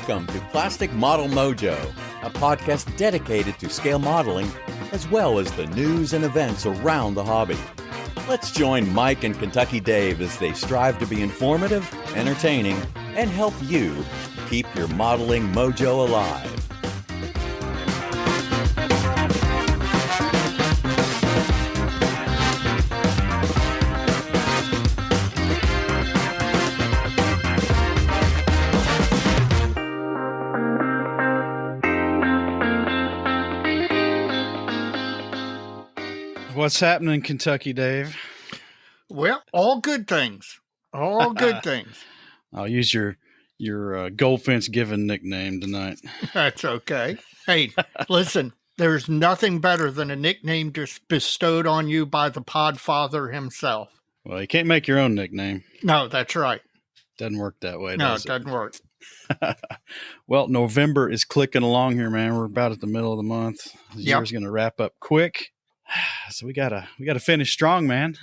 Welcome to Plastic Model Mojo, a podcast dedicated to scale modeling, as well as the news and events around the hobby. Let's join Mike and Kentucky Dave as they strive to be informative, entertaining, and help you keep your modeling mojo alive. What's happening, Kentucky Dave? Well, all good things. All good things. I'll use your Goldfinch given nickname tonight. That's okay. Hey, listen, there's nothing better than a nickname just bestowed on you by the Podfather himself. Well, you can't make your own nickname. No, that's right. Doesn't work that way, No, does it doesn't work. Well, November is clicking along here, man. We're about at the middle of the month. The year's going to wrap up quick. So we gotta finish strong, man.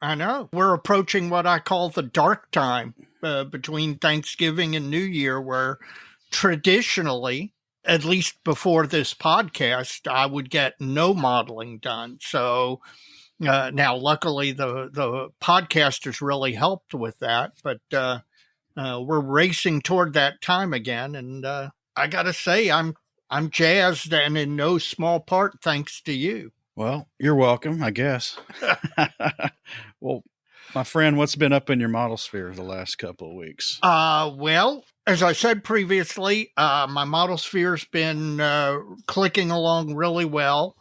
I know. We're approaching what I call the dark time between Thanksgiving and New Year, where traditionally, at least before this podcast, I would get no modeling done. So now, luckily, the podcast has really helped with that. But we're racing toward that time again, and I gotta say, I'm jazzed, and in no small part thanks to you. Well, you're welcome, I guess. Well, my friend, what's been up in your model sphere the last couple of weeks? Well, as I said previously, my model sphere's been clicking along really well.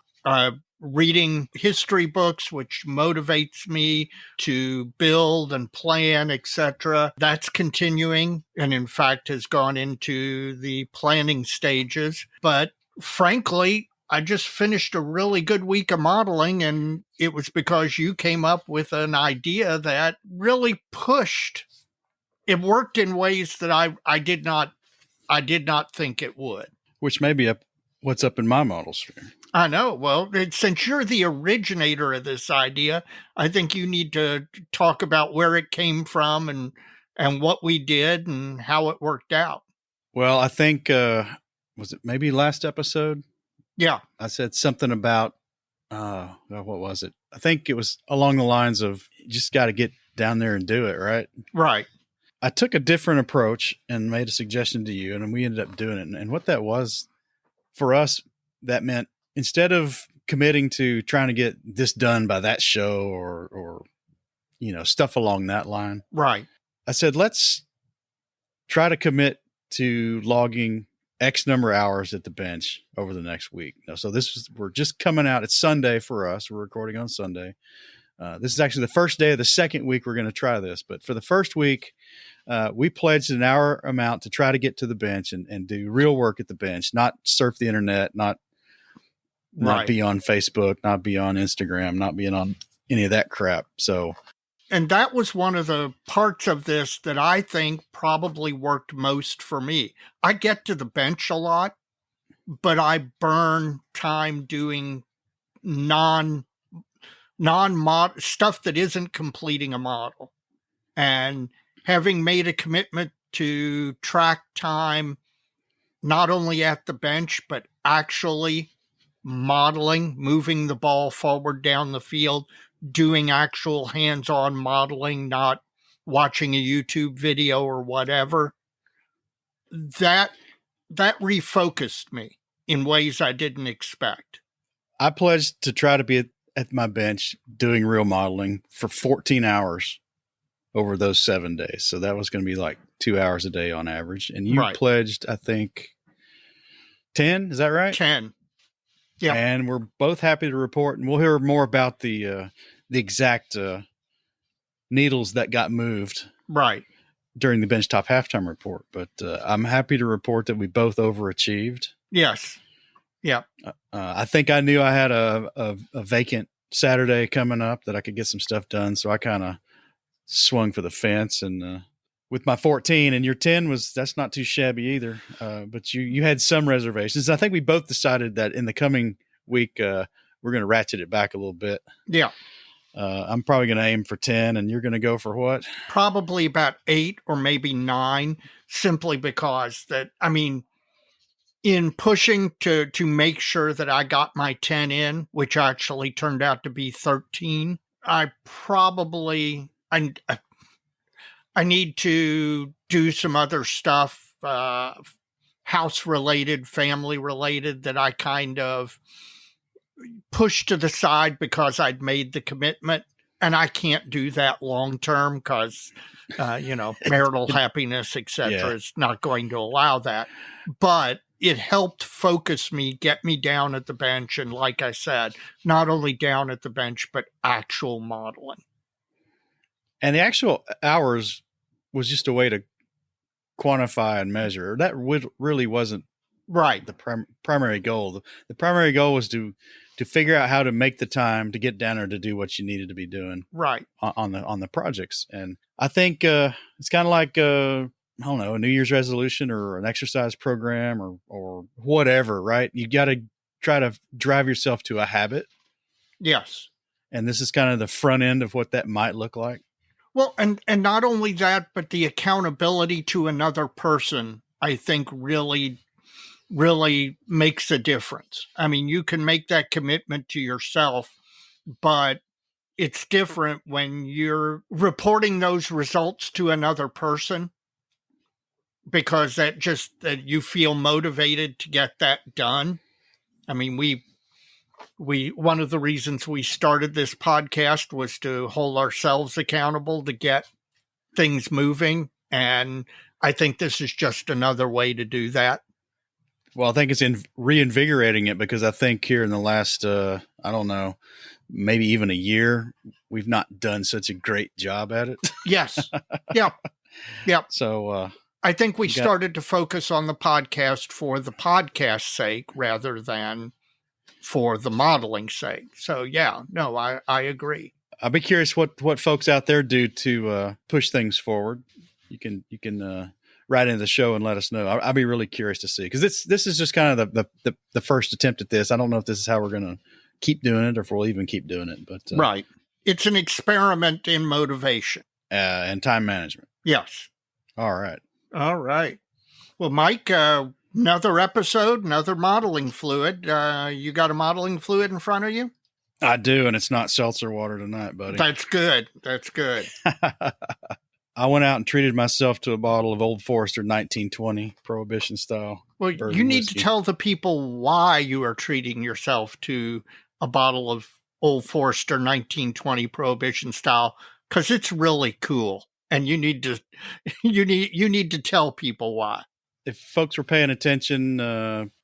Reading history books, which motivates me to build and plan, etc. That's continuing, and in fact has gone into the planning stages. But frankly, I just finished a really good week of modeling, and it was because you came up with an idea that really pushed. It worked in ways that I did not think it would. Which may be what's up in my model sphere. I know. Well, since you're the originator of this idea, I think you need to talk about where it came from and what we did and how it worked out. Well, I think, was it maybe last episode? Yeah. I said something about, what was it? I think it was along the lines of, you just got to get down there and do it, right? Right. I took a different approach and made a suggestion to you, and we ended up doing it. And what that was, for us, that meant instead of committing to trying to get this done by that show or stuff along that line. Right. I said, let's try to commit to logging X number of hours at the bench over the next week. So we're just coming out. It's Sunday for us. We're recording on Sunday. This is actually the first day of the second week we're going to try this. But for the first week, we pledged an hour amount to try to get to the bench and do real work at the bench, not surf the internet, not be on Facebook, not be on Instagram, not being on any of that crap. So, and that was one of the parts of this that I think probably worked most for me. I get to the bench a lot, but I burn time doing non-mod stuff that isn't completing a model. And having made a commitment to track time, not only at the bench, but actually modeling, moving the ball forward down the field, doing actual hands-on modeling, not watching a YouTube video or whatever, that refocused me in ways I didn't expect. I pledged to try to be at my bench doing real modeling for 14 hours over those 7 days. So that was going to be like 2 hours a day on average. And you pledged, I think, 10. Is that right? 10. Yeah. And we're both happy to report, and we'll hear more about the exact needles that got moved during the benchtop halftime report. But I'm happy to report that we both overachieved. Yes. Yeah. I think I knew I had a vacant Saturday coming up that I could get some stuff done. So I kind of swung for the fence and with my 14, and your 10 that's not too shabby either. But you had some reservations. I think we both decided that in the coming week, we're going to ratchet it back a little bit. Yeah. I'm probably going to aim for 10, and you're going to go for what? Probably about 8 or maybe 9, simply because in pushing to make sure that I got my 10 in, which actually turned out to be 13, I need to do some other stuff, house related, family related, that I kind of pushed to the side because I'd made the commitment. And I can't do that long term because, marital happiness, etc., is not going to allow that. But it helped focus me, get me down at the bench. And like I said, not only down at the bench, but actual modeling. And the actual hours was just a way to quantify and measure. That really wasn't right the primary goal. The primary goal was to figure out how to make the time to get down there to do what you needed to be doing right on the projects. And I think it's kind of like I don't know, a New Year's resolution or an exercise program or whatever, right? You got to try to drive yourself to a habit. Yes. And this is kind of the front end of what that might look like. Well, and not only that, but the accountability to another person, I think really makes a difference. I mean, you can make that commitment to yourself, but it's different when you're reporting those results to another person, because that you feel motivated to get that done. I mean, we one of the reasons we started this podcast was to hold ourselves accountable to get things moving. And I think this is just another way to do that. Well, I think it's reinvigorating it, because I think here in the last, I don't know, maybe even a year, we've not done such a great job at it. Yes. Yeah. Yeah. So I think we started to focus on the podcast for the podcast's sake rather than for the modeling sake. So yeah, no, I agree. I'd be curious what folks out there do to push things forward. You can write into the show and let us know. I'd be really curious to see, because this is just kind of the first attempt at this. I don't know if this is how we're going to keep doing it or if we'll even keep doing it. But right, it's an experiment in motivation and time management. Yes. All right. Well, Mike, another episode, another modeling fluid. You got a modeling fluid in front of you? I do, and it's not seltzer water tonight, buddy. That's good. I went out and treated myself to a bottle of Old Forester 1920 Prohibition style. Well, you need to tell the people why you are treating yourself to a bottle of Old Forester 1920 Prohibition style, because it's really cool, and you need to tell people why. If folks were paying attention,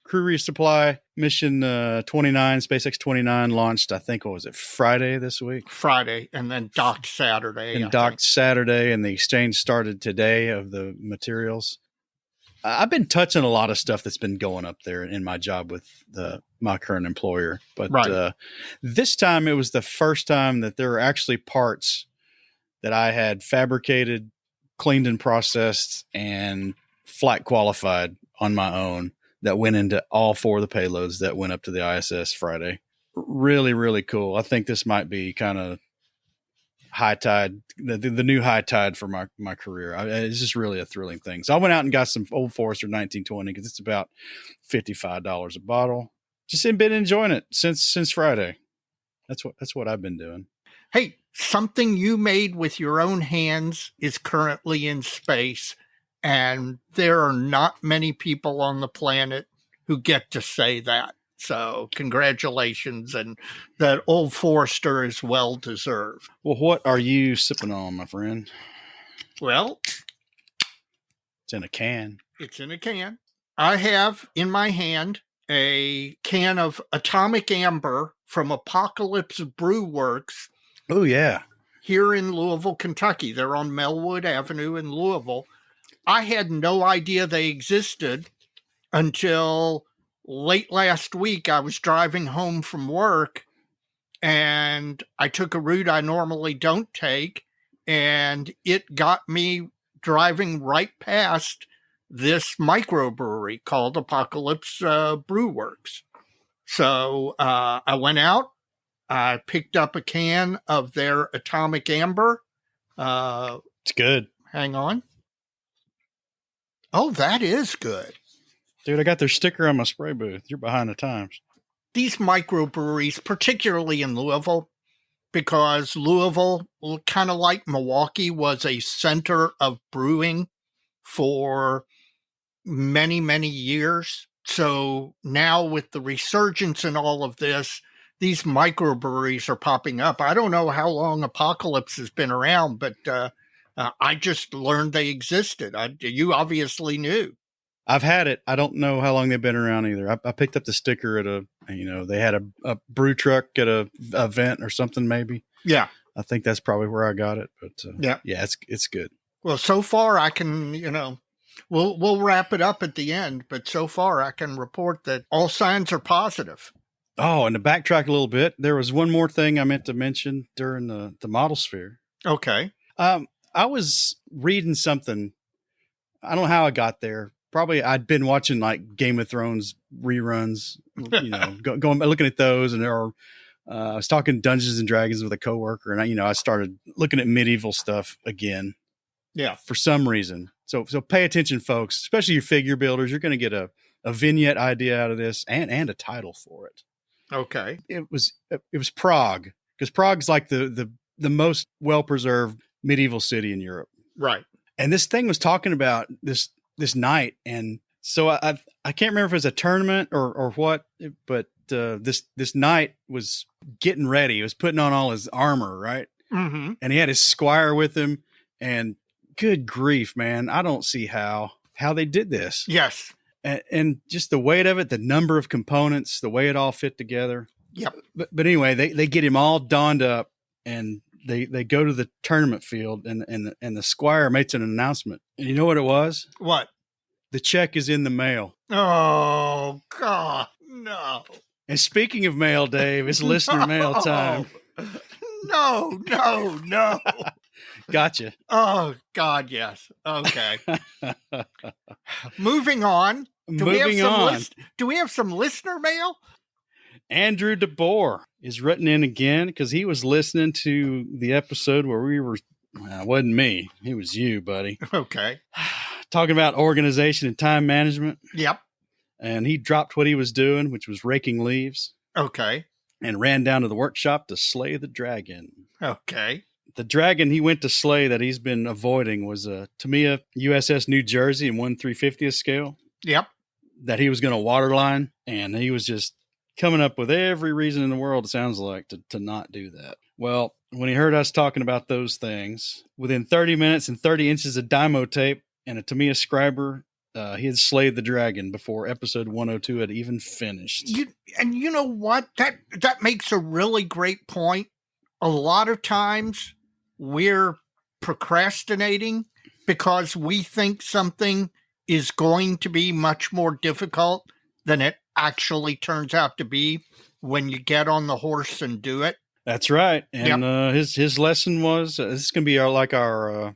Crew Resupply Mission 29, SpaceX 29 launched, I think, what was it, Friday this week? Friday, and then docked Saturday. Saturday, and the exchange started today of the materials. I've been touching a lot of stuff that's been going up there in my job with my current employer. But this time it was the first time that there were actually parts that I had fabricated, cleaned and processed, and flight qualified on my own that went into all 4 of the payloads that went up to the ISS Friday. Really, really cool. I think this might be kind of high tide, the new high tide for my career. It's just really a thrilling thing. So I went out and got some Old Forester 1920 because it's about $55 a bottle. Just been enjoying it since Friday. That's what I've been doing. Hey, something you made with your own hands is currently in space, and there are not many people on the planet who get to say that. So congratulations, and that Old Forester is well deserved. Well, what are you sipping on, my friend? Well, it's in a can. It's in a can. I have in my hand a can of Atomic Amber from Apocalypse Brew Works. Oh, yeah. Here in Louisville, Kentucky. They're on Melwood Avenue in Louisville. I had no idea they existed until late last week. I was driving home from work, and I took a route I normally don't take, and it got me driving right past this microbrewery called Apocalypse Brew Works. So I went out, I picked up a can of their Atomic Amber. It's good. Hang on. Oh, that is good. Dude, I got their sticker on my spray booth. You're behind the times. These microbreweries, particularly in Louisville, because Louisville, kind of like Milwaukee, was a center of brewing for many, many years. So now with the resurgence and all of this, these microbreweries are popping up. I don't know how long Apocalypse has been around, but I just learned they existed. You obviously knew. I've had it. I don't know how long they've been around either. I picked up the sticker at they had a brew truck at a event or something maybe. Yeah. I think that's probably where I got it. But yeah, it's good. Well, so far I can, we'll wrap it up at the end, but so far I can report that all signs are positive. Oh, and to backtrack a little bit, there was one more thing I meant to mention during the Model Sphere. Okay. I was reading something. I don't know how I got there. Probably I'd been watching like Game of Thrones reruns, going looking at those, and I was talking Dungeons and Dragons with a coworker, and I started looking at medieval stuff again. Yeah, for some reason. So pay attention, folks, especially you figure builders. You're going to get a vignette idea out of this, and a title for it. Okay. It was Prague, because Prague's like the most well preserved medieval city in Europe, right? And this thing was talking about this night, and so I can't remember if it was a tournament or what, but this knight was getting ready. He was putting on all his armor, right? Mm-hmm. And he had his squire with him, and good grief, man, I don't see how they did this. Yes. And just the weight of it, the number of components, the way it all fit together. Yep. But anyway, they get him all donned up, and they go to the tournament field, and the squire makes an announcement. And you know what it was? What? The check is in the mail. Oh, God, no. And speaking of mail, Dave, it's listener mail time. No. Gotcha. Oh, God, yes. Okay. Moving on. Do we have some listener mail? Andrew DeBoer is written in again because he was listening to the episode where we were, well, it wasn't me. It was you, buddy. Okay. Talking about organization and time management. Yep. And he dropped what he was doing, which was raking leaves. Okay. And ran down to the workshop to slay the dragon. Okay. The dragon he went to slay that he's been avoiding was a Tamiya USS New Jersey in 1/350th scale. Yep. That he was going to waterline, and he was just coming up with every reason in the world, it sounds like, to not do that. Well, when he heard us talking about those things, within 30 minutes and 30 inches of Dymo tape and a Tamiya scriber, he had slayed the dragon before episode 102 had even finished. You know what? That makes a really great point. A lot of times we're procrastinating because we think something is going to be much more difficult than it actually turns out to be when you get on the horse and do it. That's right. And his lesson was, this is going to be our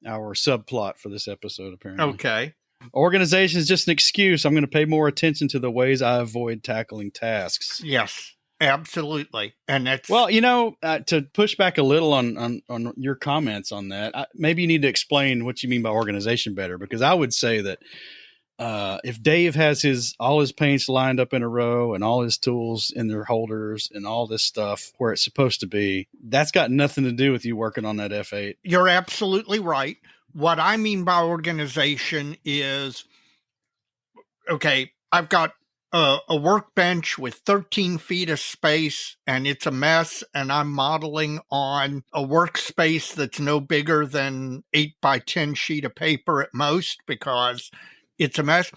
subplot for this episode, apparently. Okay. Organization is just an excuse. I'm going to pay more attention to the ways I avoid tackling tasks. Yes, absolutely. And that's... Well, to push back a little on your comments on that, maybe you need to explain what you mean by organization better, because I would say that if Dave has all his paints lined up in a row and all his tools in their holders and all this stuff where it's supposed to be, that's got nothing to do with you working on that F8. You're absolutely right. What I mean by organization is, okay, I've got a workbench with 13 feet of space and it's a mess, and I'm modeling on a workspace that's no bigger than 8x10 sheet of paper at most because it's a mess.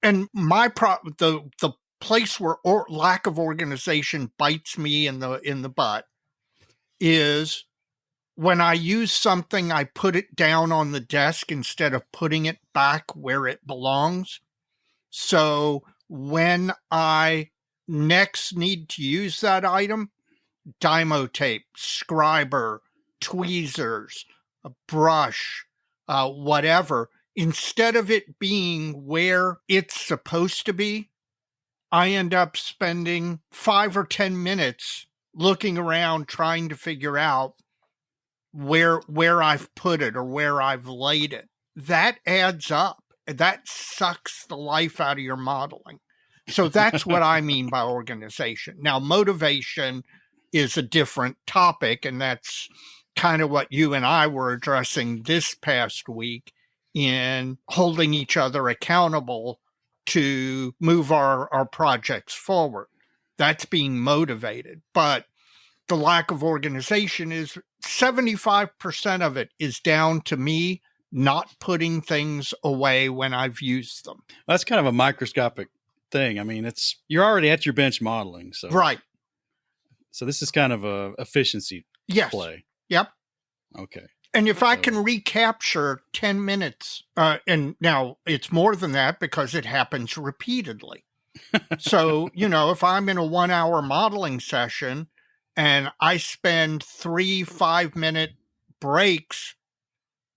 And the place where lack of organization bites me in the butt is when I use something, I put it down on the desk instead of putting it back where it belongs. So when I next need to use that item, Dymo tape, scriber, tweezers, a brush, whatever, instead of it being where it's supposed to be, I end up spending 5 or 10 minutes looking around, trying to figure out where I've put it or where I've laid it. That adds up. That sucks the life out of your modeling. So that's what I mean by organization. Now, motivation is a different topic, and that's kind of what you and I were addressing this past week in holding each other accountable to move our projects forward. That's being motivated. But the lack of organization is 75% of it is down to me not putting things away when I've used them. That's kind of a microscopic thing. I mean, you're already at your bench modeling. So Right. So this is kind of a efficiency play. Yep. Okay. And if I can recapture 10 minutes, and now it's more than that because it happens repeatedly. So, if I'm in a 1 hour modeling session and I spend 3 5-minute breaks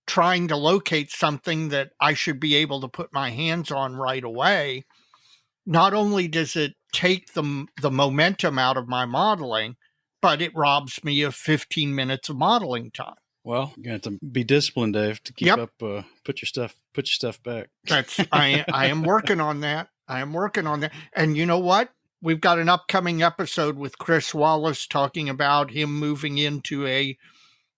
trying to locate something that I should be able to put my hands on right away, not only does it take the momentum out of my modeling, but it robs me of 15 minutes of modeling time. Well, you're going to have to be disciplined, Dave, to keep up, put your stuff back. I am working on that. And you know what? We've got an upcoming episode with Chris Wallace talking about him moving into a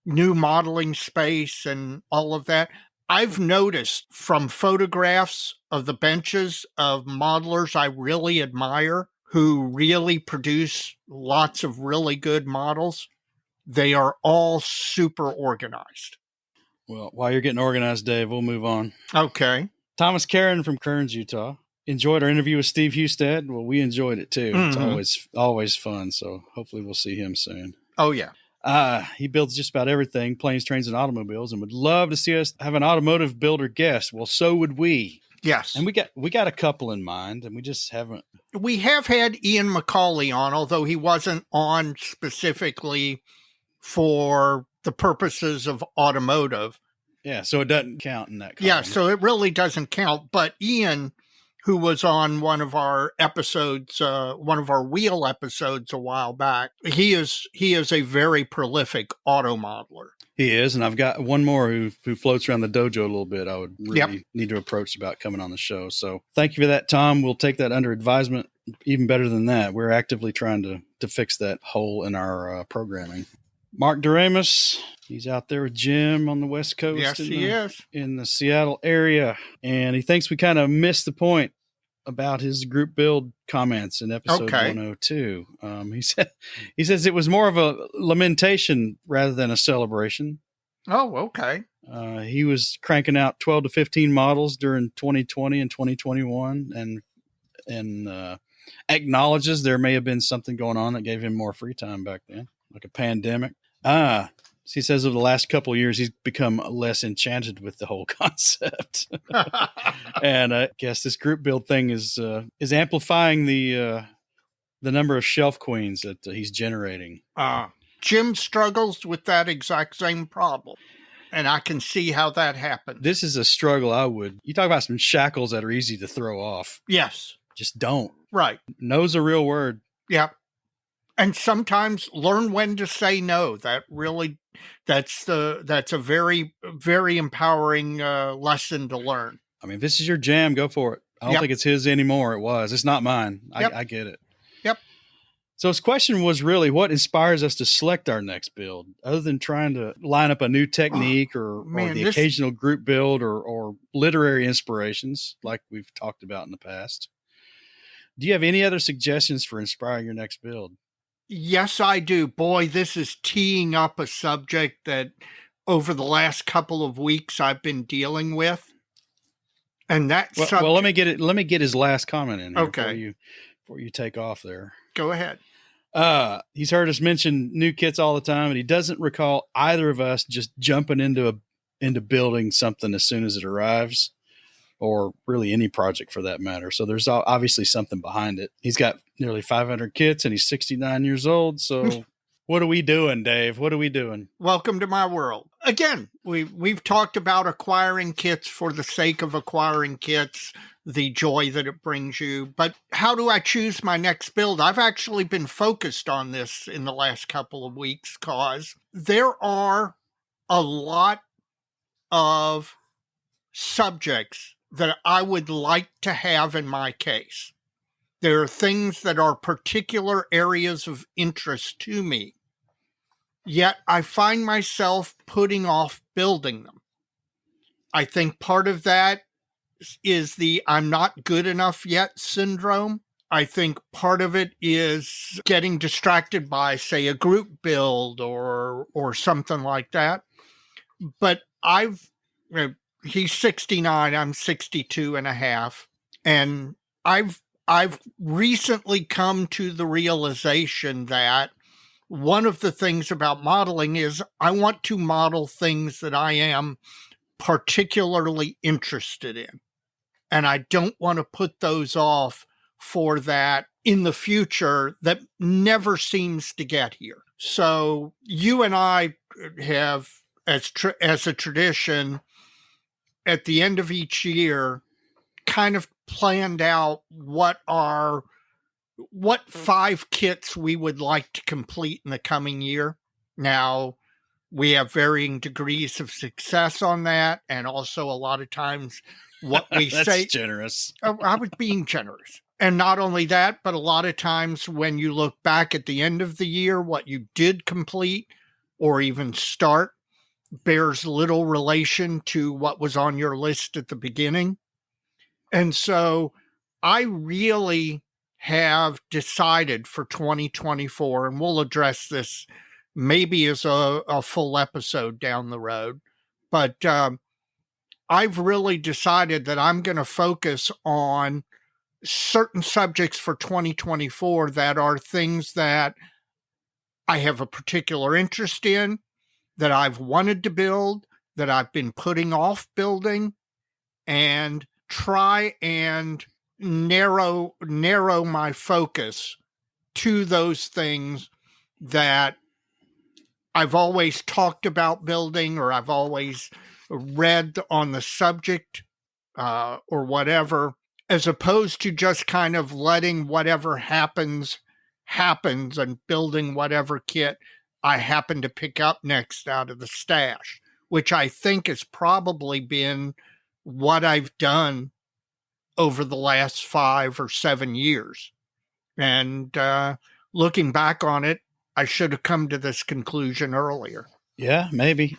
new modeling space and all of that. I've noticed from photographs of the benches of modelers I really admire who really produce lots of really good models, they are all super organized. Well, while you're getting organized, Dave, we'll move on. Okay. Thomas Karen from Kearns, Utah. Enjoyed our interview with Steve Hustad. Well, we enjoyed it too. Mm-hmm. It's always fun. So hopefully we'll see him soon. Oh, yeah. He builds just about everything, planes, trains, and automobiles, and would love to see us have an automotive builder guest. Well, so would we. Yes. And we got a couple in mind, and we just haven't. We have had Ian McCauley on, although he wasn't on specifically for the purposes of automotive. Yeah, so it doesn't count in that column. Yeah, so it really doesn't count. But Ian, who was on one of our episodes, one of our wheel episodes a while back, he is a very prolific auto modeler. He is, and I've got one more who floats around the dojo a little bit. I would really need to approach about coming on the show. So thank you for that, Tom. We'll take that under advisement. Even better than that, we're actively trying to fix that hole in our programming. Mark Doremus, he's out there with Jim on the West Coast. Yes, he is. In the Seattle area. And he thinks we kind of missed the point about his group build comments in episode 102. He says it was more of a lamentation rather than a celebration. Oh, okay. He was cranking out 12 to 15 models during 2020 and 2021 and acknowledges there may have been something going on that gave him more free time back then, like a pandemic. He says over the last couple of years, he's become less enchanted with the whole concept. And I guess this group build thing is amplifying the number of shelf queens that he's generating. Jim struggles with that exact same problem, and I can see how that happens. This is a struggle you talk about some shackles that are easy to throw off. Yes. Just don't. Right. No's a real word. Yeah. And sometimes learn when to say no. That's a very, very empowering lesson to learn. I mean, if this is your jam, go for it. I don't think it's his anymore. It was. It's not mine. I get it. Yep. So his question was really, what inspires us to select our next build, other than trying to line up a new technique or the occasional group build or literary inspirations like we've talked about in the past. Do you have any other suggestions for inspiring your next build? Yes, I do. Boy, this is teeing up a subject that over the last couple of weeks I've been dealing with. And well, let me get his last comment in here okay. before you take off there. Go ahead. He's heard us mention new kits all the time, and he doesn't recall either of us just jumping into building something as soon as it arrives, or really any project for that matter. So there's obviously something behind it. He's got nearly 500 kits and he's 69 years old. So what are we doing, Dave? What are we doing? Welcome to my world. Again, we've talked about acquiring kits for the sake of acquiring kits. the joy that it brings you. But how do I choose my next build? I've actually been focused on this in the last couple of weeks because there are a lot of subjects that I would like to have in my case. There are things that are particular areas of interest to me, yet I find myself putting off building them. I think part of that is the I'm not good enough yet syndrome. I think part of it is getting distracted by, say, a group build or something like that. But he's 69, I'm 62 and a half. And I've recently come to the realization that one of the things about modeling is I want to model things that I am particularly interested in. And I don't want to put those off for that in the future that never seems to get here. So you and I have, as a tradition, at the end of each year, kind of planned out what 5 kits we would like to complete in the coming year. Now, we have varying degrees of success on that, and also a lot of times what we That's say. generous. I was being generous. And not only that, but a lot of times when you look back at the end of the year, what you did complete or even start bears little relation to what was on your list at the beginning. And so I really have decided for 2024, and we'll address this maybe as a full episode down the road, but I've really decided that I'm going to focus on certain subjects for 2024 that are things that I have a particular interest in, that I've wanted to build, that I've been putting off building, and try and narrow my focus to those things that I've always talked about building, or I've always read on the subject, or whatever, as opposed to just kind of letting whatever happens and building whatever kit I happen to pick up next out of the stash, which I think has probably been what I've done over the last 5 or 7 years. And looking back on it, I should have come to this conclusion earlier. Yeah, maybe.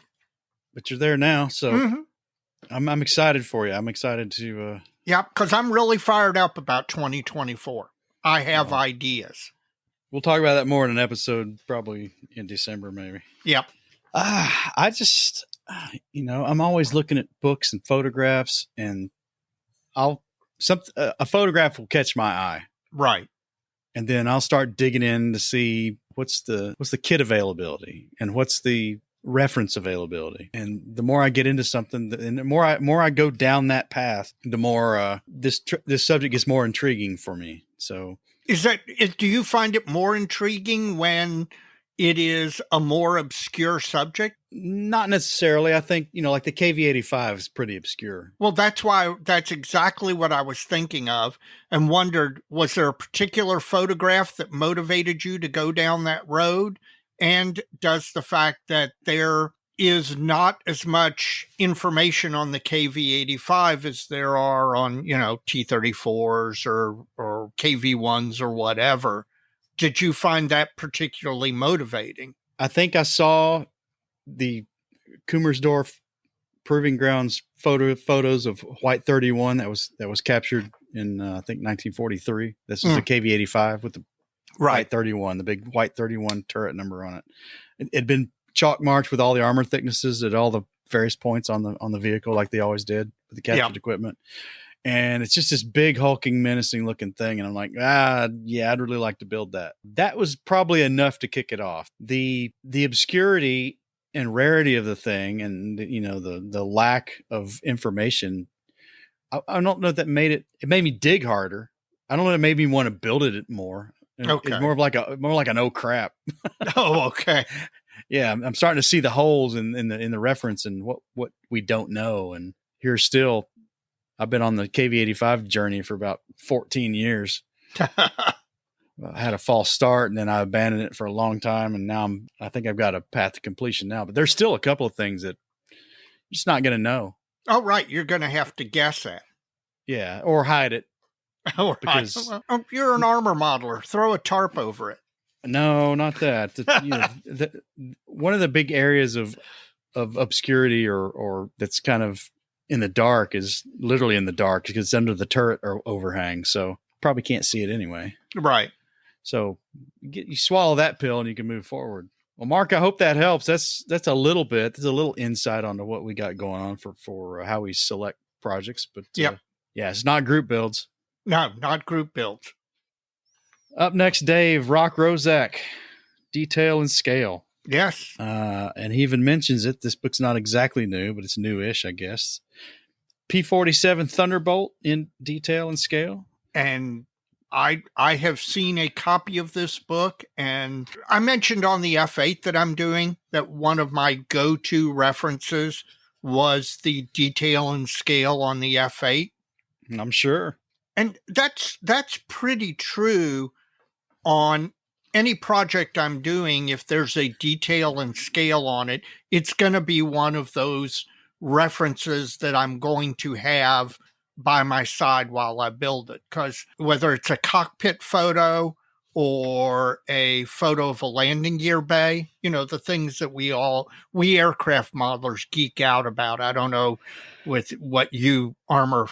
But you're there now, so I'm excited for you. I'm excited to... Yeah, because I'm really fired up about 2024. I have ideas. We'll talk about that more in an episode, probably in December, maybe. Yep. I just, I'm always looking at books and photographs, and a photograph will catch my eye. Right. And then I'll start digging in to see what's the kit availability and what's the reference availability. And the more I get into something, and the more I go down that path, the more this subject gets more intriguing for me. So do you find it more intriguing when it is a more obscure subject? Not necessarily. I think, like the KV-85 is pretty obscure. Well, that's exactly what I was thinking of, and wondered, was there a particular photograph that motivated you to go down that road? And does the fact that there is not as much information on the KV-85 as there are on, T-34s or KV-1s or whatever, did you find that particularly motivating? I think I saw the Kummersdorf Proving Grounds photos of White 31 that was captured in I think 1943. This is the KV-85 with the White 31, the big White 31 turret number on it. It had been chalk marked with all the armor thicknesses at all the various points on the vehicle, like they always did with the captured equipment. And it's just this big, hulking, menacing looking thing. And I'm like, yeah, I'd really like to build that. That was probably enough to kick it off. The obscurity and rarity of the thing, and the lack of information, I don't know if that made me dig harder. I don't know if it made me want to build it more. Okay. It's more like an oh crap. Oh, okay. Yeah, I'm starting to see the holes in the reference and what we don't know. And here's still I've been on the KV-85 journey for about 14 years. I had a false start and then I abandoned it for a long time. And now I think I've got a path to completion now, but there's still a couple of things that you're just not going to know. Oh, right. You're going to have to guess at. Yeah. Or hide it. Oh, because you're an armor modeler. Throw a tarp over it. No, not that. One of the big areas of obscurity or that's kind of in the dark is literally in the dark because it's under the turret or overhang. So probably can't see it anyway. Right. So you swallow that pill and you can move forward. Well, Mark, I hope that helps. That's a little bit. There's a little insight onto what we got going on for how we select projects. But yeah, it's not group builds. No, not group builds. Up next, Dave, Rock Rozak, Detail and Scale. Yes. And he even mentions it. This book's not exactly new, but it's newish, I guess. P-47 Thunderbolt in Detail and Scale. And I have seen a copy of this book, and I mentioned on the F8 that I'm doing that one of my go-to references was the Detail and Scale on the F8. I'm sure. And that's pretty true on any project I'm doing. If there's a detail and scale on it, it's going to be one of those references that I'm going to have by my side while I build it. Because whether it's a cockpit photo or a photo of a landing gear bay, the things that we aircraft modelers geek out about. I don't know with what you armor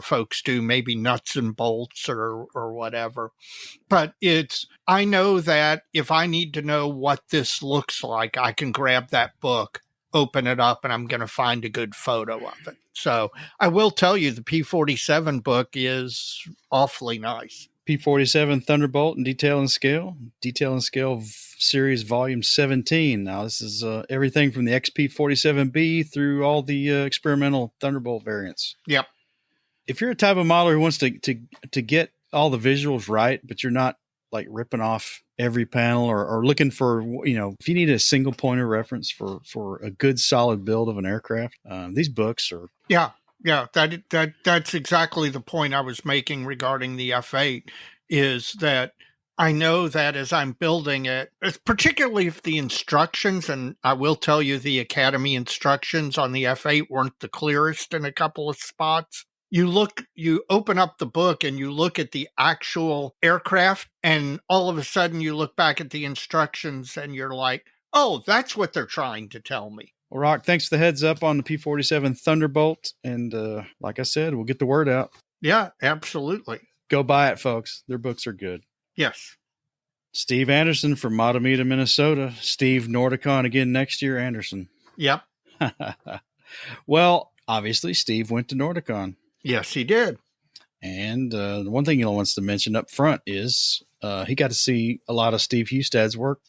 folks do, maybe nuts and bolts or whatever. But I know that if I need to know what this looks like, I can grab that book, open it up, and I'm going to find a good photo of it. So I will tell you the P-47 book is awfully nice. P-47 Thunderbolt in Detail and Scale Series Volume 17. Now, this is everything from the XP-47B through all the experimental Thunderbolt variants. Yep. If you're a type of modeler who wants to get all the visuals right, but you're not like ripping off every panel or looking for, if you need a single point of reference for a good solid build of an aircraft, these books are... Yeah, that's exactly the point I was making regarding the F8, is that I know that as I'm building it, particularly if the instructions, and I will tell you the Academy instructions on the F8 weren't the clearest in a couple of spots. You open up the book and you look at the actual aircraft, and all of a sudden you look back at the instructions and you're like, oh, that's what they're trying to tell me. Well, Rock, thanks for the heads up on the P-47 Thunderbolt. And like I said, we'll get the word out. Yeah, absolutely. Go buy it, folks. Their books are good. Yes. Steve Anderson from Matamita, Minnesota. Steve, Nordicon again next year, Anderson. Yep. Well, obviously, Steve went to Nordicon. Yes, he did. And the one thing he wants to mention up front is he got to see a lot of Steve Hustad's work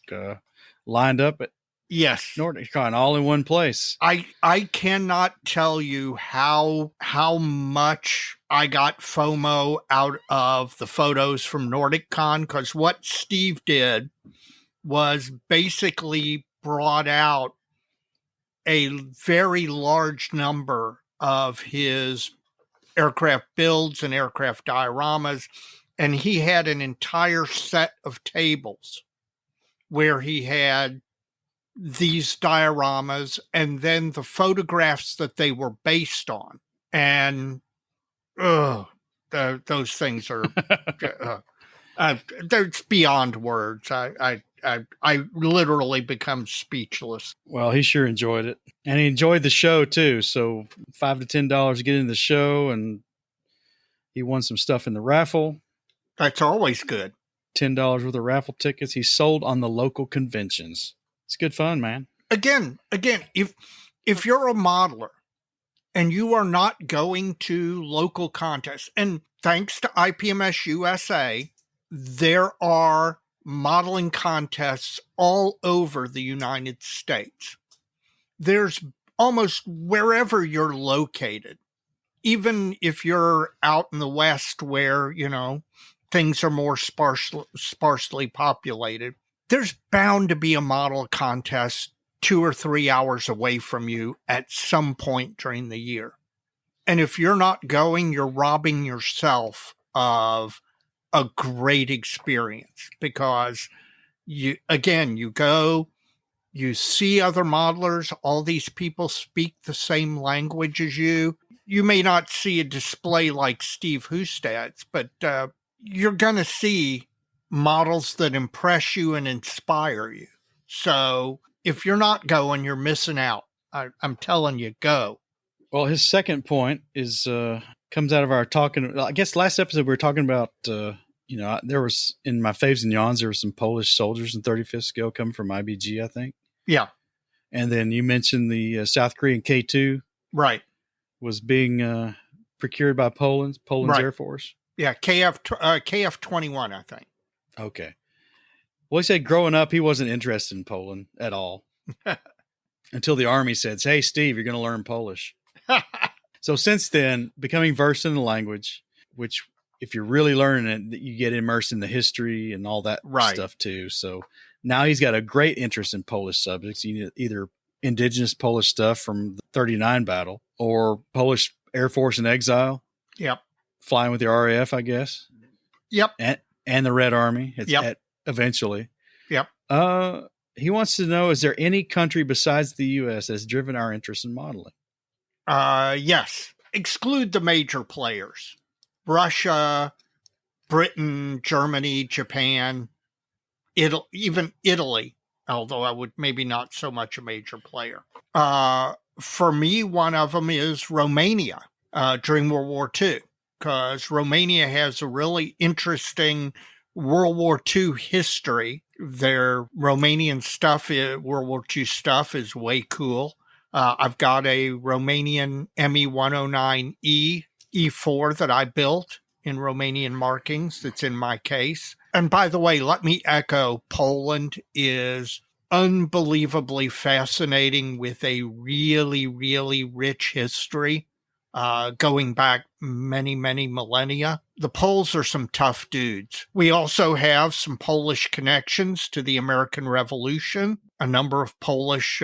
lined up at Nordicon, all in one place. I cannot tell you how much I got FOMO out of the photos from Nordicon, because what Steve did was basically brought out a very large number of his aircraft builds and aircraft dioramas, and he had an entire set of tables where he had these dioramas and then the photographs that they were based on. And those things are it's beyond words. I literally become speechless. Well, he sure enjoyed it, and he enjoyed the show too. So $5 to $10 to get into the show, and he won some stuff in the raffle. That's always good. $10 worth of raffle tickets he sold on the local conventions. It's good fun, man. Again, if you're a modeler and you are not going to local contests, and thanks to IPMS USA, there are modeling contests all over the United States. There's almost wherever you're located, even if you're out in the West where, things are more sparsely populated. There's bound to be a model contest 2 or 3 hours away from you at some point during the year. And if you're not going, you're robbing yourself of a great experience, because you go, you see other modelers, all these people speak the same language as you. You may not see a display like Steve Hustad's, but you're going to see models that impress you and inspire you. So if you're not going, you're missing out. I'm telling you, go. Well, his second point is comes out of our talking. I guess last episode we were talking about, there was in my faves and yawns, there were some Polish soldiers in 35th scale coming from IBG, I think. Yeah. And then you mentioned the South Korean K2. Right. Was being procured by Poland's right. Air Force. Yeah, KF-21, I think. Okay. Well, he said growing up, he wasn't interested in Poland at all. Until the Army said, hey, Steve, you're going to learn Polish. So since then, becoming versed in the language, which if you're really learning it, you get immersed in the history and all that stuff too. So now he's got a great interest in Polish subjects, either indigenous Polish stuff from the 39 battle or Polish Air Force in exile. Yep. Flying with the RAF, I guess. Yep. And the Red Army. Eventually. Yep. He wants to know, is there any country besides the U.S. that's driven our interest in modeling? Yes. Exclude the major players. Russia, Britain, Germany, Japan, even Italy, although I would maybe not so much a major player. For me, one of them is Romania during World War II, because Romania has a really interesting World War II history. Their Romanian stuff, World War II stuff, is way cool. I've got a Romanian ME-109E E4 that I built in Romanian markings that's in my case. And by the way, let me echo, Poland is unbelievably fascinating with a really, really rich history going back many, many millennia. The Poles are some tough dudes. We also have some Polish connections to the American Revolution, a number of Polish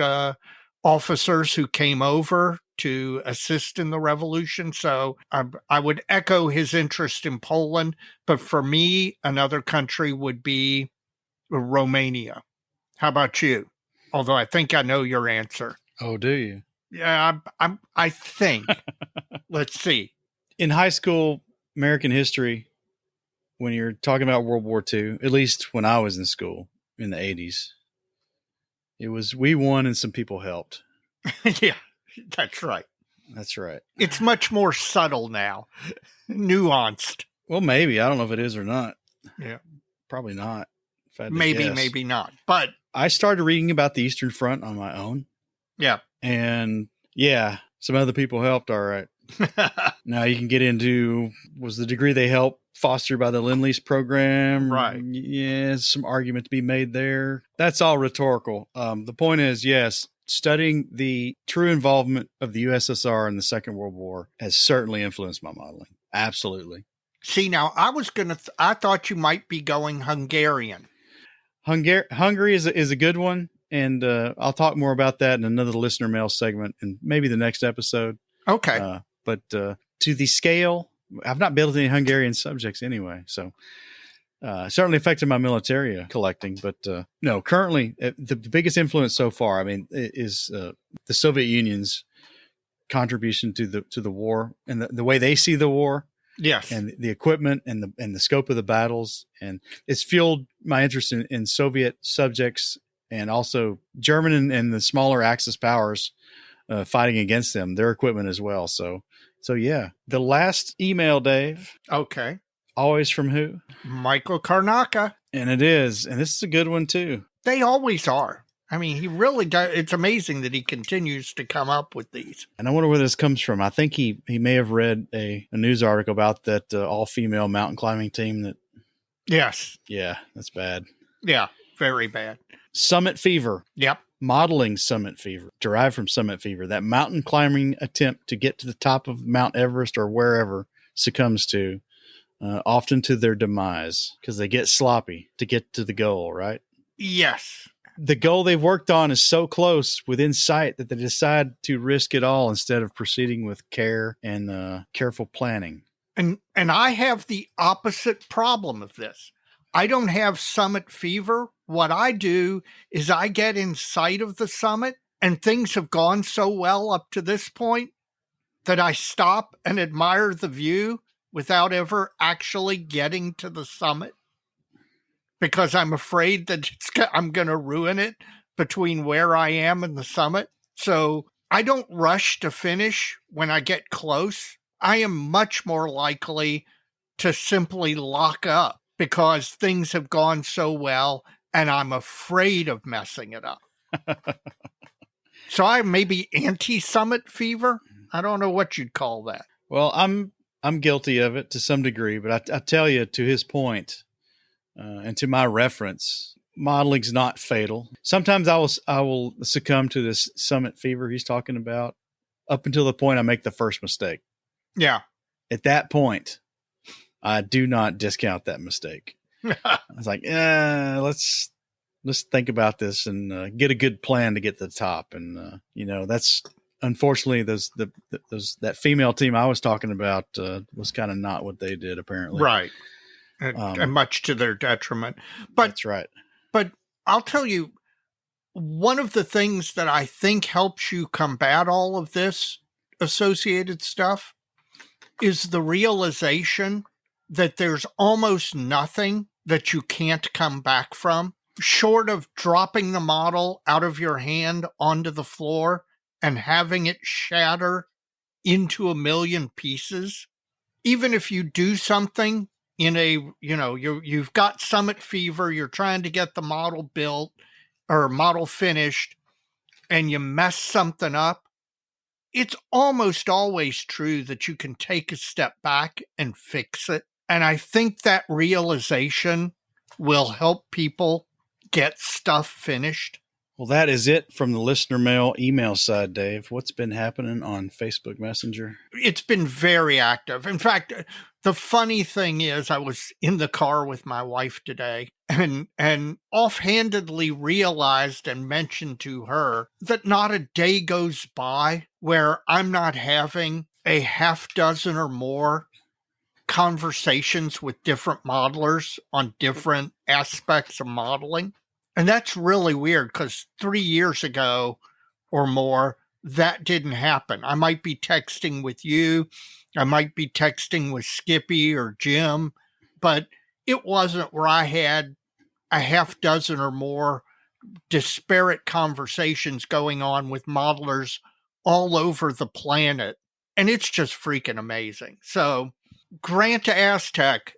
officers who came over to assist in the revolution. So I would echo his interest in Poland, but for me, another country would be Romania. How about you? Although I think I know your answer. Oh, do you? Yeah, I think. Let's see. In high school American history, when you're talking about World War II, at least when I was in school in the 80s, it was we won and some people helped. Yeah, that's right. That's right. It's much more subtle now, nuanced. Well, maybe. I don't know if it is or not. Yeah. Probably not. Maybe not. But I started reading about the Eastern Front on my own. Yeah. And yeah, some other people helped. All right. Now you can get into, was the degree they helped fostered by the Lend-Lease program? Right. Yeah, some argument to be made there. That's all rhetorical. The point is, yes, studying the true involvement of the USSR in the Second World War has certainly influenced my modeling. Absolutely. See, now I thought you might be going Hungarian. Hungary is a good one. And I'll talk more about that in another listener mail segment and maybe the next episode. Okay. But to the scale, I've not built any Hungarian subjects anyway. So certainly affected my military collecting. But no, currently the biggest influence so far, I mean, is the Soviet Union's contribution to the war and the way they see the war. Yes. And the equipment and the scope of the battles. And it's fueled my interest in Soviet subjects and also German and the smaller Axis powers fighting against them, their equipment as well. So yeah. The last email, Dave. Okay. Always from who? Michael Karnaka. And it is. And this is a good one too. They always are. I mean, he really does. It's amazing that he continues to come up with these. And I wonder where this comes from. I think he may have read a news article about that all-female mountain climbing team that. Yes. Yeah, that's bad. Yeah, very bad. Summit fever. Yep. Modeling summit fever, derived from summit fever. That mountain climbing attempt to get to the top of Mount Everest or wherever succumbs to, often to their demise because they get sloppy to get to the goal, right? Yes. the goal they've worked on is so close within sight that they decide to risk it all instead of proceeding with care and careful planning. And I have the opposite problem of this. I don't have summit fever. What I do is I get in sight of the summit, and things have gone so well up to this point that I stop and admire the view without ever actually getting to the summit, because I'm afraid that I'm going to ruin it between where I am and the summit. So I don't rush to finish when I get close. I am much more likely to simply lock up because things have gone so well and I'm afraid of messing it up. So I may be anti-summit fever. I don't know what you'd call that. Well, I'm guilty of it to some degree, but I tell you, to his point, and to my reference, modeling's not fatal. Sometimes I will succumb to this summit fever he's talking about up until the point I make the first mistake. Yeah. At that point, I do not discount that mistake. I was like, let's think about this and get a good plan to get to the top. And that's unfortunately that female team I was talking about was kind of not what they did, apparently. Right. And much to their detriment. But that's right. But I'll tell you, one of the things that I think helps you combat all of this associated stuff is the realization that there's almost nothing that you can't come back from, short of dropping the model out of your hand onto the floor and having it shatter into a million pieces. Even if you do something in you've got summit fever, you're trying to get the model built or model finished, and you mess something up, it's almost always true that you can take a step back and fix it. And I think that realization will help people get stuff finished. Well, that is it from the listener mail email side, Dave. What's been happening on Facebook Messenger? It's been very active. In fact, the funny thing is I was in the car with my wife today and offhandedly realized and mentioned to her that not a day goes by where I'm not having a half dozen or more conversations with different modelers on different aspects of modeling. And that's really weird because 3 years ago or more, that didn't happen. I might be texting with you. I might be texting with Skippy or Jim, but it wasn't where I had a half dozen or more disparate conversations going on with modelers all over the planet. And it's just freaking amazing. So Grant Aztec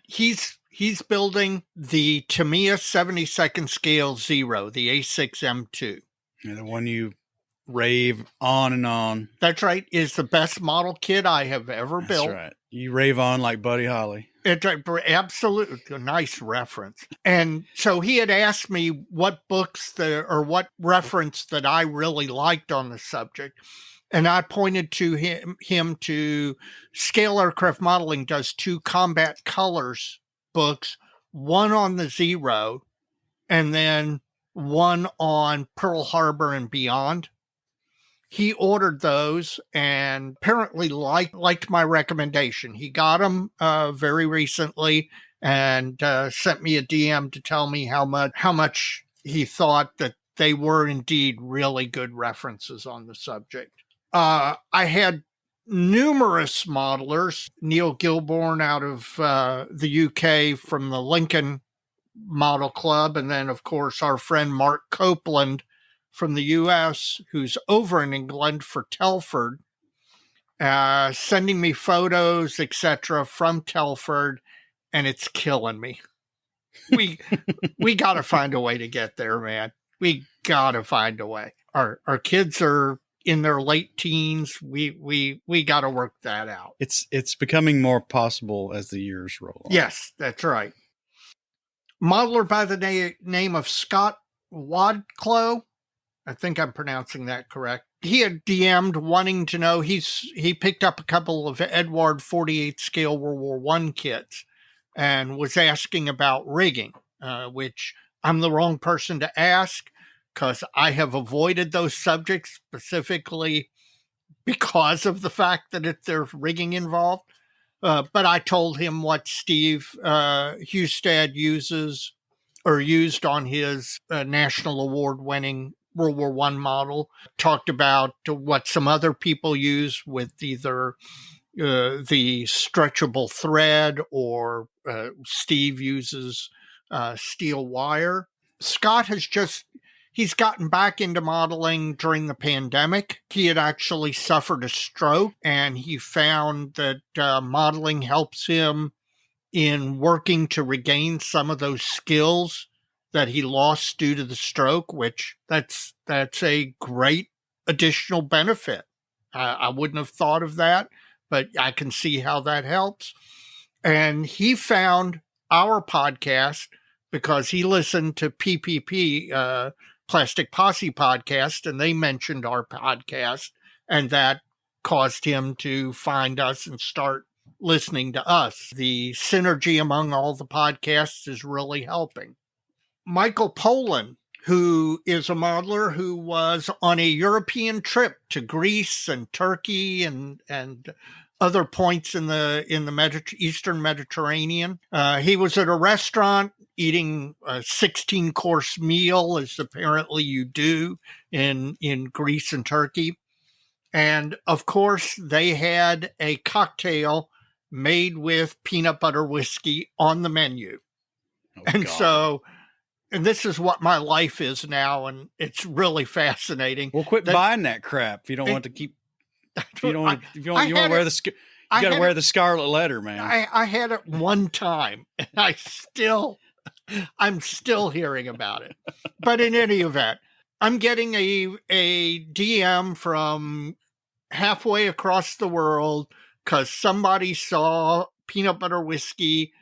he's building the Tamiya 72nd scale Zero, the A6M2. Yeah, the one you rave on and on. That's right. Is the best model kit I have ever built. That's right. You rave on like Buddy Holly. It's absolutely a nice reference. And so he had asked me what books or what reference that I really liked on the subject. And I pointed to him to Scale Aircraft Modeling does 2 Combat Colors books, one on the Zero and then one on Pearl Harbor and beyond. He ordered those and apparently liked my recommendation. He got them very recently and sent me a DM to tell me how much he thought that they were indeed really good references on the subject. I had numerous modelers, Neil Gilborn out of the UK from the Lincoln Model Club, and then, of course, our friend Mark Copeland from the US, who's over in England for Telford, sending me photos, etc., from Telford, and it's killing me. We got to find a way to get there, man. We got to find a way. Our kids are in their late teens. We got to work that out. It's becoming more possible as the years roll on. Yes, that's right. Modeler by the name of Scott Wadclow. I think I'm pronouncing that correct. He had DM'd wanting to know, he picked up a couple of Edward 48 scale World War I kits and was asking about rigging, which I'm the wrong person to ask because I have avoided those subjects specifically because of the fact that there's rigging involved. But I told him what Steve Hustad used on his national award-winning World War I model. Talked about what some other people use with either the stretchable thread or Steve uses steel wire. Scott he's gotten back into modeling during the pandemic. He had actually suffered a stroke, and he found that modeling helps him in working to regain some of those skills that he lost due to the stroke, which that's a great additional benefit. I wouldn't have thought of that, but I can see how that helps. And he found our podcast because he listened to PPP, Plastic Posse podcast, and they mentioned our podcast, and that caused him to find us and start listening to us. The synergy among all the podcasts is really helping. Michael Poland, who is a modeler who was on a European trip to Greece and Turkey and other points in the Eastern Mediterranean. He was at a restaurant eating a 16-course meal, as apparently you do in Greece and Turkey. And, of course, they had a cocktail made with peanut butter whiskey on the menu. Oh, and God. so... And this is what my life is now, and it's really fascinating. Well, quit buying that crap if you don't want to keep. If you don't want to wear the, you got to wear the scarlet letter, man. I had it one time, and I'm still hearing about it. But in any event, I'm getting a DM from halfway across the world because somebody saw peanut butter whiskey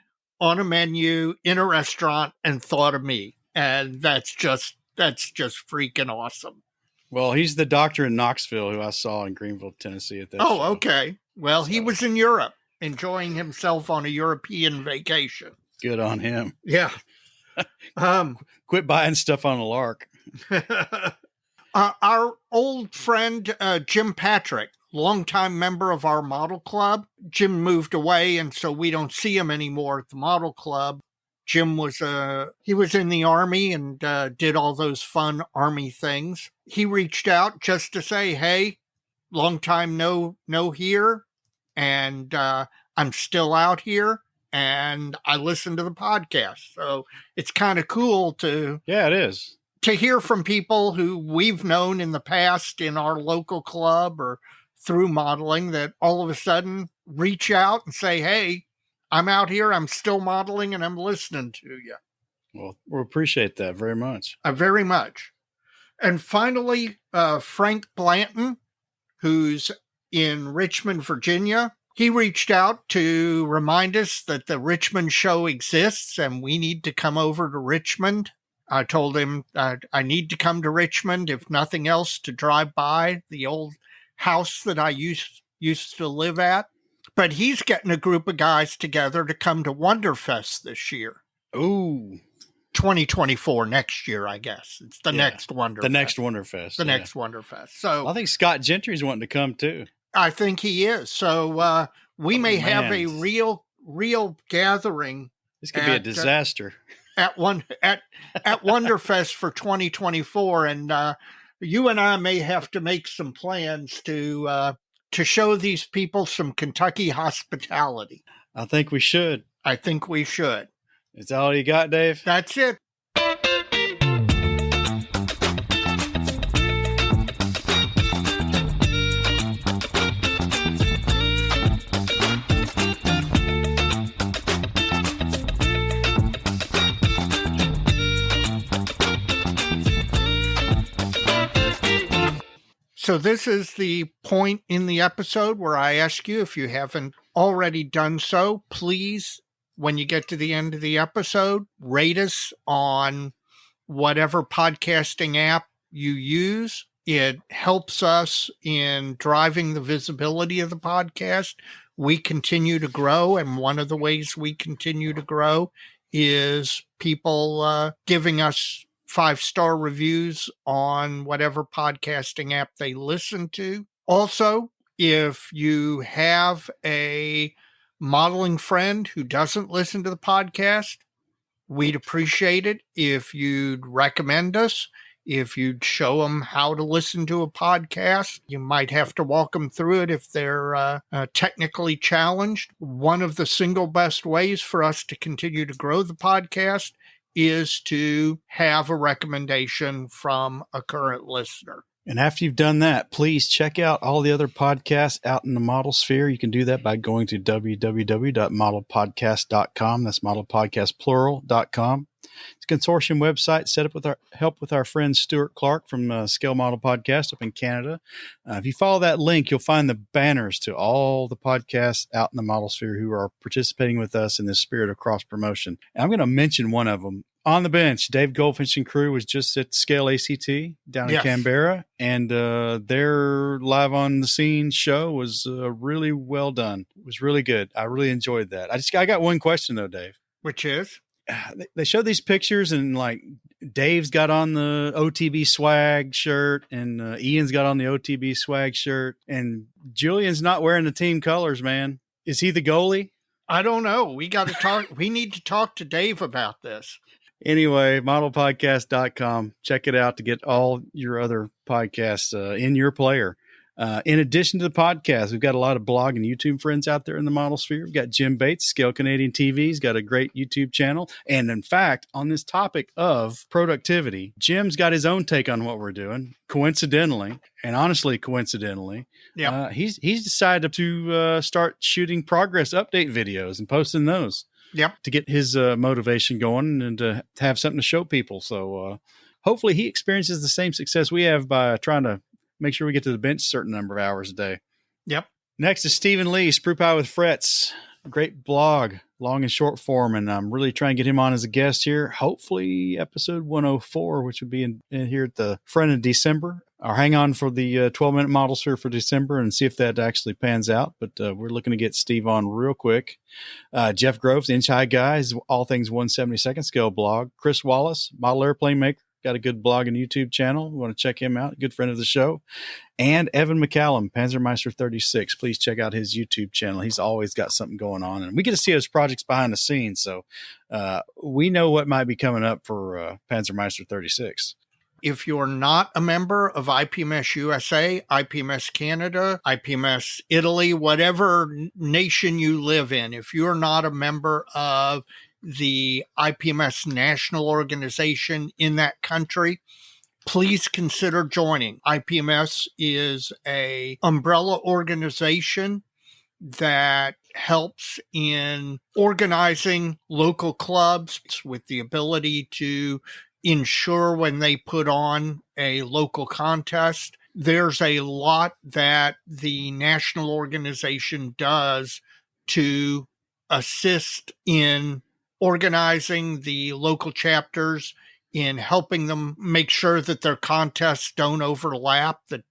on a menu in a restaurant and thought of me. And that's just freaking awesome. Well, he's the doctor in Knoxville who I saw in Greenville, Tennessee at that show. Okay. Well, he was in Europe enjoying himself on a European vacation. Good on him. Yeah. Quit buying stuff on a lark. Our old friend, Jim Patrick, longtime member of our model club. Jim moved away, and so we don't see him anymore at the model club. Jim was in the Army and did all those fun Army things. He reached out just to say, hey, long time no here, and I'm still out here, and I listen to the podcast. So it's kind of cool to... Yeah, it is. To hear from people who we've known in the past in our local club or through modeling that all of a sudden reach out and say, hey, I'm out here, I'm still modeling, and I'm listening to you. Well, we appreciate that very much. Very much. And finally, Frank Blanton, who's in Richmond, Virginia, he reached out to remind us that the Richmond show exists and we need to come over to Richmond. I told him I need to come to Richmond, if nothing else, to drive by the old house that I used to live at. But he's getting a group of guys together to come to Wonderfest this year. Ooh. 2024, next year, I guess. It's the next Wonderfest. The next Wonderfest. Next Wonderfest. So I think Scott Gentry's wanting to come too. I think he is. So we may have a real gathering. This could be a disaster. At Wonderfest for 2024, and you and I may have to make some plans to show these people some Kentucky hospitality. I think we should. Is that all you got, Dave? That's it. So this is the point in the episode where I ask you, if you haven't already done so, please, when you get to the end of the episode, rate us on whatever podcasting app you use. It helps us in driving the visibility of the podcast. We continue to grow, and one of the ways we continue to grow is people giving us 5-star reviews on whatever podcasting app they listen to. Also, if you have a modeling friend who doesn't listen to the podcast, we'd appreciate it if you'd recommend us, if you'd show them how to listen to a podcast. You might have to walk them through it if they're technically challenged. One of the single best ways for us to continue to grow the podcast is to have a recommendation from a current listener. And after you've done that, please check out all the other podcasts out in the model sphere. You can do that by going to www.modelpodcast.com. That's modelpodcastplural.com. It's a consortium website set up with our help with our friend Stuart Clark from Scale Model Podcast up in Canada. If you follow that link, you'll find the banners to all the podcasts out in the model sphere who are participating with us in this spirit of cross promotion. And I'm going to mention one of them. On the bench, Dave Goldfinch and crew was just at Scale ACT down in Canberra, and their live on the scene show was really well done. It was really good. I really enjoyed that. I got one question though, Dave. Which is? They show these pictures, and like Dave's got on the OTB swag shirt, and Ian's got on the OTB swag shirt, and Julian's not wearing the team colors, man. Is he the goalie? I don't know. We got to talk. We need to talk to Dave about this. Anyway, modelpodcast.com. Check it out to get all your other podcasts in your player. In addition to the podcast, we've got a lot of blog and YouTube friends out there in the model sphere. We've got Jim Bates, Scale Canadian TV. He's got a great YouTube channel. And in fact, on this topic of productivity, Jim's got his own take on what we're doing. Coincidentally, and honestly, coincidentally, he's decided to start shooting progress update videos and posting those. Yep. To get his motivation going and to have something to show people. So hopefully he experiences the same success we have by trying to make sure we get to the bench a certain number of hours a day. Yep. Next is Stephen Lee, Sprue Pie with Frets. Great blog, long and short form, and I'm really trying to get him on as a guest here. Hopefully episode 104, which would be in here at the front of December. I'll hang on for the 12-minute model sphere for December and see if that actually pans out. But we're looking to get Steve on real quick. Jeff Groves, Inch High Guy, is all things 1/72nd scale blog. Chris Wallace, Model Airplane Maker, got a good blog and YouTube channel. We want to check him out. Good friend of the show. And Evan McCallum, Panzermeister 36. Please check out his YouTube channel. He's always got something going on. And we get to see his projects behind the scenes. So we know what might be coming up for Panzermeister 36. If you're not a member of IPMS USA, IPMS Canada, IPMS Italy, whatever nation you live in, if you're not a member of the IPMS national organization in that country, please consider joining. IPMS is an umbrella organization that helps in organizing local clubs with the ability to ensure when they put on a local contest. There's a lot that the national organization does to assist in organizing the local chapters, in helping them make sure that their contests don't overlap, that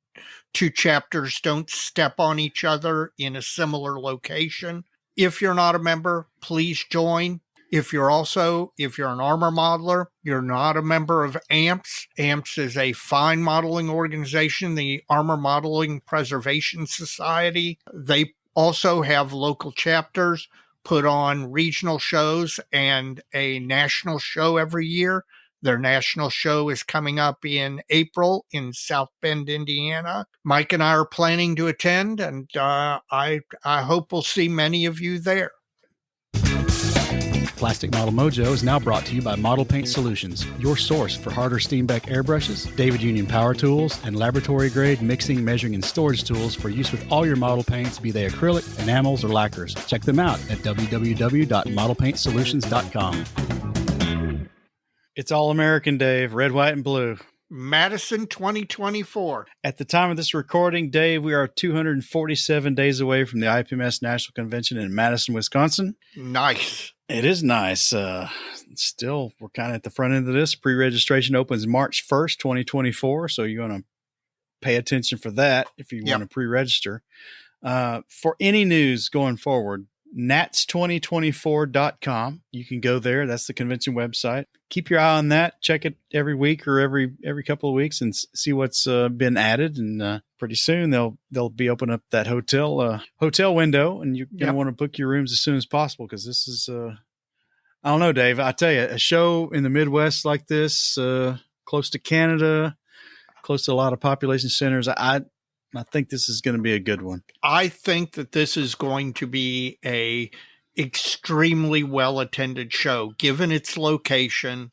two chapters don't step on each other in a similar location. If you're not a member, please join. If you're an armor modeler, you're not a member of AMPS. AMPS is a fine modeling organization, the Armor Modeling Preservation Society. They also have local chapters, put on regional shows and a national show every year. Their national show is coming up in April in South Bend, Indiana. Mike and I are planning to attend, and I hope we'll see many of you there. Plastic Model Mojo is now brought to you by Model Paint Solutions, your source for Harder Steenbeck airbrushes, David Union power tools, and laboratory-grade mixing, measuring, and storage tools for use with all your model paints, be they acrylic, enamels, or lacquers. Check them out at www.modelpaintsolutions.com. It's All-American, Dave, red, white, and blue. Madison 2024. At the time of this recording, Dave, we are 247 days away from the IPMS National Convention in Madison, Wisconsin. Nice. It is nice. Still, we're kind of at the front end of this. Pre-registration opens March 1st, 2024. So you want to pay attention for that if you want to pre-register. For any news going forward, nats2024.com. You can go there. That's the convention website. Keep your eye on that. Check it every week or every couple of weeks and see what's been added. And pretty soon they'll be opening up that hotel window, and you're going to want to book your rooms as soon as possible, because this is I don't know, Dave. I tell you, a show in the Midwest like this, close to Canada, close to a lot of population centers, I think this is going to be a good one. I think that this is going to be a extremely well-attended show, given its location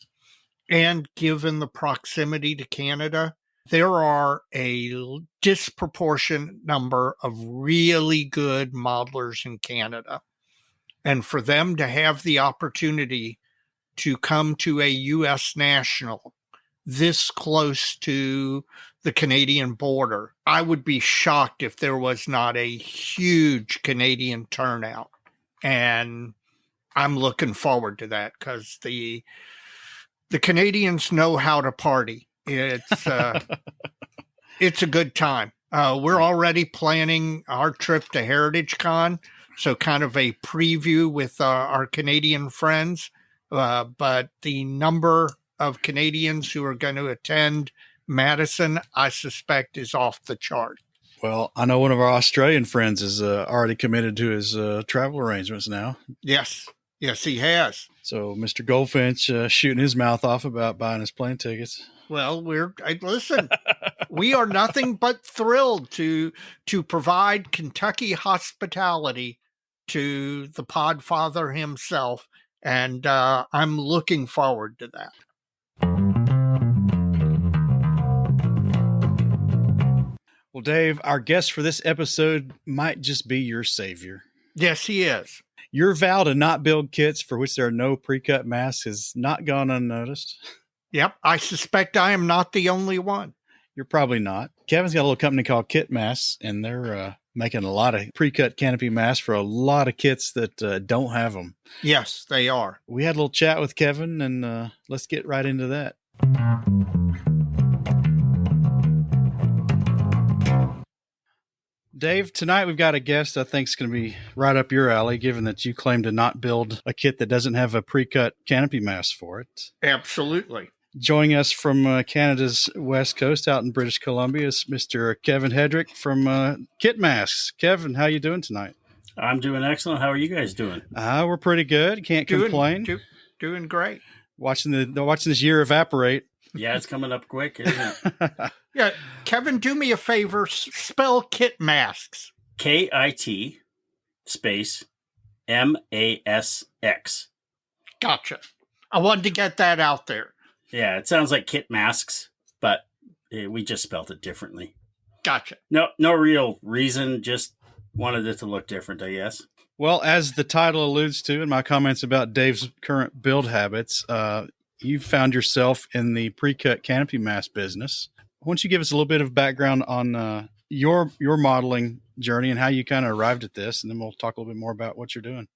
and given the proximity to Canada. There are a disproportionate number of really good modelers in Canada. And for them to have the opportunity to come to a U.S. national this close to the Canadian border, I would be shocked if there was not a huge Canadian turnout. And I'm looking forward to that, because the Canadians know how to party. It's it's a good time. We're already planning our trip to Hedrich Con, so kind of a preview with our Canadian friends. But the number of Canadians who are going to attend Madison, I suspect, is off the chart. Well, I know one of our Australian friends is already committed to his travel arrangements now. Yes, he has. So Mr. Goldfinch shooting his mouth off about buying his plane tickets. Well, listen, we are nothing but thrilled to provide Kentucky hospitality to the Podfather himself, and I'm looking forward to that. Well, Dave, our guest for this episode might just be your savior. Yes, he is. Your vow to not build kits for which there are no pre-cut masks has not gone unnoticed. Yep, I suspect I am not the only one. You're probably not. Kevin's got a little company called Kit Masks, and they're making a lot of pre-cut canopy masks for a lot of kits that don't have them. Yes, they are. We had a little chat with Kevin, and let's get right into that. Dave, tonight we've got a guest I think is going to be right up your alley, given that you claim to not build a kit that doesn't have a pre-cut canopy mask for it. Absolutely. Joining us from Canada's west coast out in British Columbia is Mr. Kevin Hedrich from Kit Masks. Kevin, how you doing tonight? I'm doing excellent. How are you guys doing? We're pretty good. Can't complain. Doing great. Watching this year evaporate. Yeah, it's coming up quick, isn't it? Yeah, Kevin, do me a favor. Spell Kit Masks. KIT space MASX. Gotcha. I wanted to get that out there. Yeah, it sounds like Kit Masks, but we just spelled it differently. Gotcha. No real reason. Just wanted it to look different, I guess. Well, as the title alludes to in my comments about Dave's current build habits, you found yourself in the pre-cut canopy mask business. Why don't you give us a little bit of background on your modeling journey and how you kind of arrived at this, and then we'll talk a little bit more about what you're doing.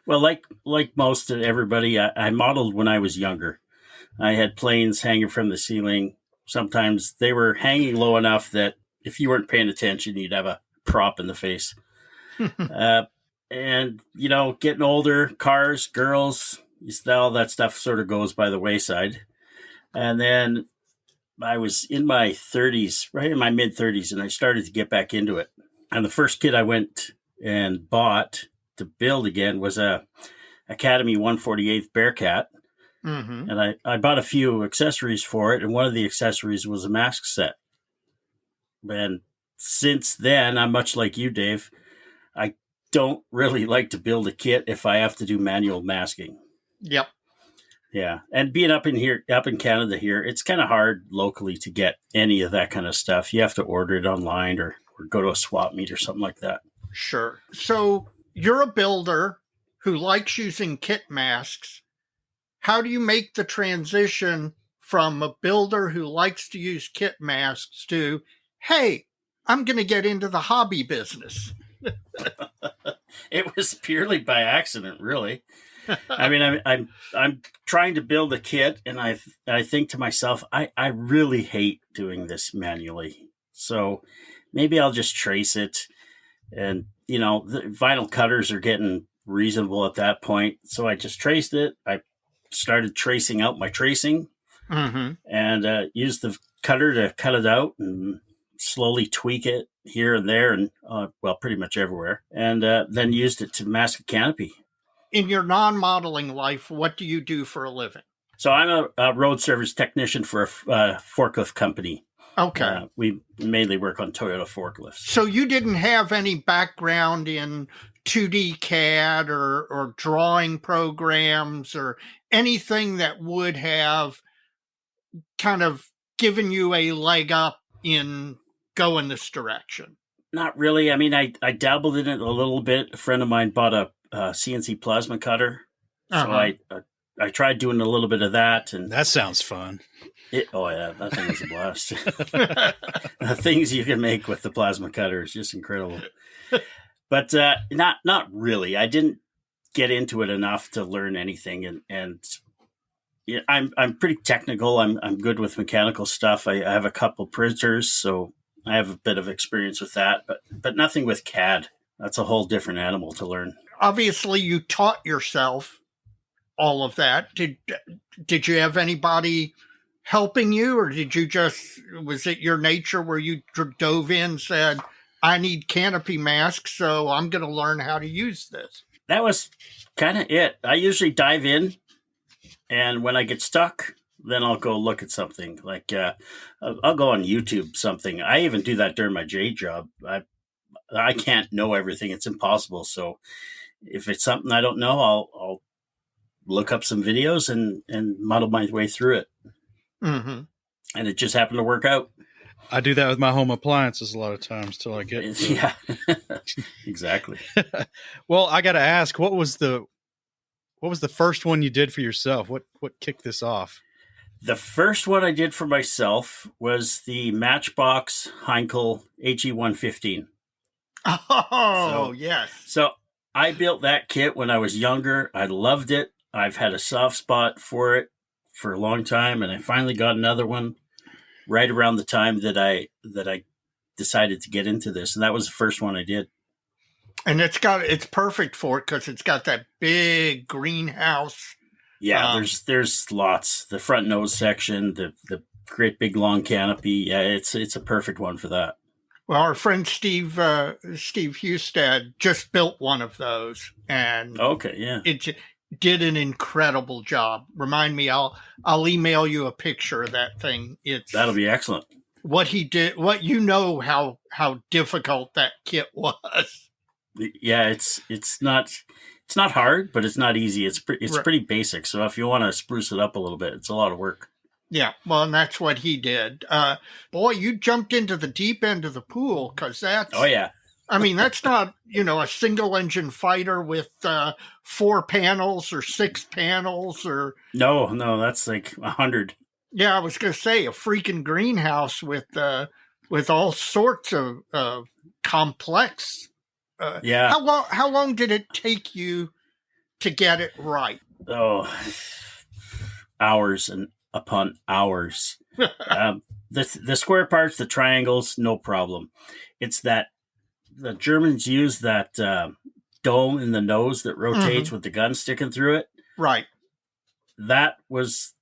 Well, like most of everybody, I modeled when I was younger. I had planes hanging from the ceiling. Sometimes they were hanging low enough that if you weren't paying attention, you'd have a prop in the face. And, getting older, cars, girls, all that stuff sort of goes by the wayside. And then I was in my 30s, right in my mid-30s, and I started to get back into it. And the first kit I went and bought to build again was a Academy 148th Bearcat. Mm-hmm. And I bought a few accessories for it, and one of the accessories was a mask set. And since then, I'm much like you, Dave. I don't really like to build a kit if I have to do manual masking. Yep. Yeah. And being up in Canada here, it's kind of hard locally to get any of that kind of stuff. You have to order it online or go to a swap meet or something like that. Sure. So you're a builder who likes using kit masks. How do you make the transition from a builder who likes to use kit masks to, hey, I'm going to get into the hobby business? It was purely by accident, really. I mean, I'm trying to build a kit, and I think to myself, I really hate doing this manually. So maybe I'll just trace it. And the vinyl cutters are getting reasonable at that point. So I just traced it. I started tracing out my tracing and used the cutter to cut it out and slowly tweak it here and there and, pretty much everywhere. And then used it to mask a canopy. In your non-modeling life, what do you do for a living? So I'm a road service technician for a forklift company. Okay. We mainly work on Toyota forklifts. So you didn't have any background in 2D CAD or drawing programs or anything that would have kind of given you a leg up in going this direction? Not really. I mean, I dabbled in it a little bit. A friend of mine bought a CNC plasma cutter. So I tried doing a little bit of that. And that sounds fun. That thing was a blast. The things you can make with the plasma cutter is just incredible. But not really. I didn't get into it enough to learn anything. And yeah, I'm pretty technical. I'm good with mechanical stuff. I have a couple printers, so I have a bit of experience with that. But nothing with CAD. That's a whole different animal to learn. Obviously, you taught yourself all of that. Did you have anybody helping you, or was it your nature where you dove in and said, I need canopy masks, so I'm going to learn how to use this? That was kind of it. I usually dive in, and when I get stuck, then I'll go look at something. Like I'll go on YouTube something. I even do that during my day job. I can't know everything. It's impossible. So if it's something I don't know, I'll look up some videos and muddle my way through it. Mm-hmm. And it just happened to work out. I do that with my home appliances a lot of times till I get yeah, exactly. Well, I got to ask, what was the first one you did for yourself? What kicked this off? The first one I did for myself was the Matchbox Heinkel HE115. Oh, yes. So I built that kit when I was younger. I loved it. I've had a soft spot for it for a long time, and I finally got another one right around the time that I decided to get into this, and that was the first one I did. And it's perfect for it because it's got that big greenhouse. Yeah, there's lots. The front nose section, the great big long canopy. Yeah, it's a perfect one for that. Well, our friend Steve Hustad just built one of those, and okay, yeah, it did an incredible job. Remind me, I'll email you a picture of that thing. That'll be excellent. What he did, how difficult that kit was. Yeah, it's not hard, but it's not easy. It's pretty basic. So if you want to spruce it up a little bit, it's a lot of work. Yeah, well, and that's what he did. Boy, you jumped into the deep end of the pool because that's... Oh, yeah. I mean, that's not, a single engine fighter with 4 panels or 6 panels or... No, that's like 100. Yeah, I was going to say a freaking greenhouse with all sorts of complex... yeah. How long did it take you to get it right? Oh, hours and upon hours. The square parts, the triangles, no problem. It's that the Germans use that dome in the nose that rotates with the gun sticking through it. Right. That was,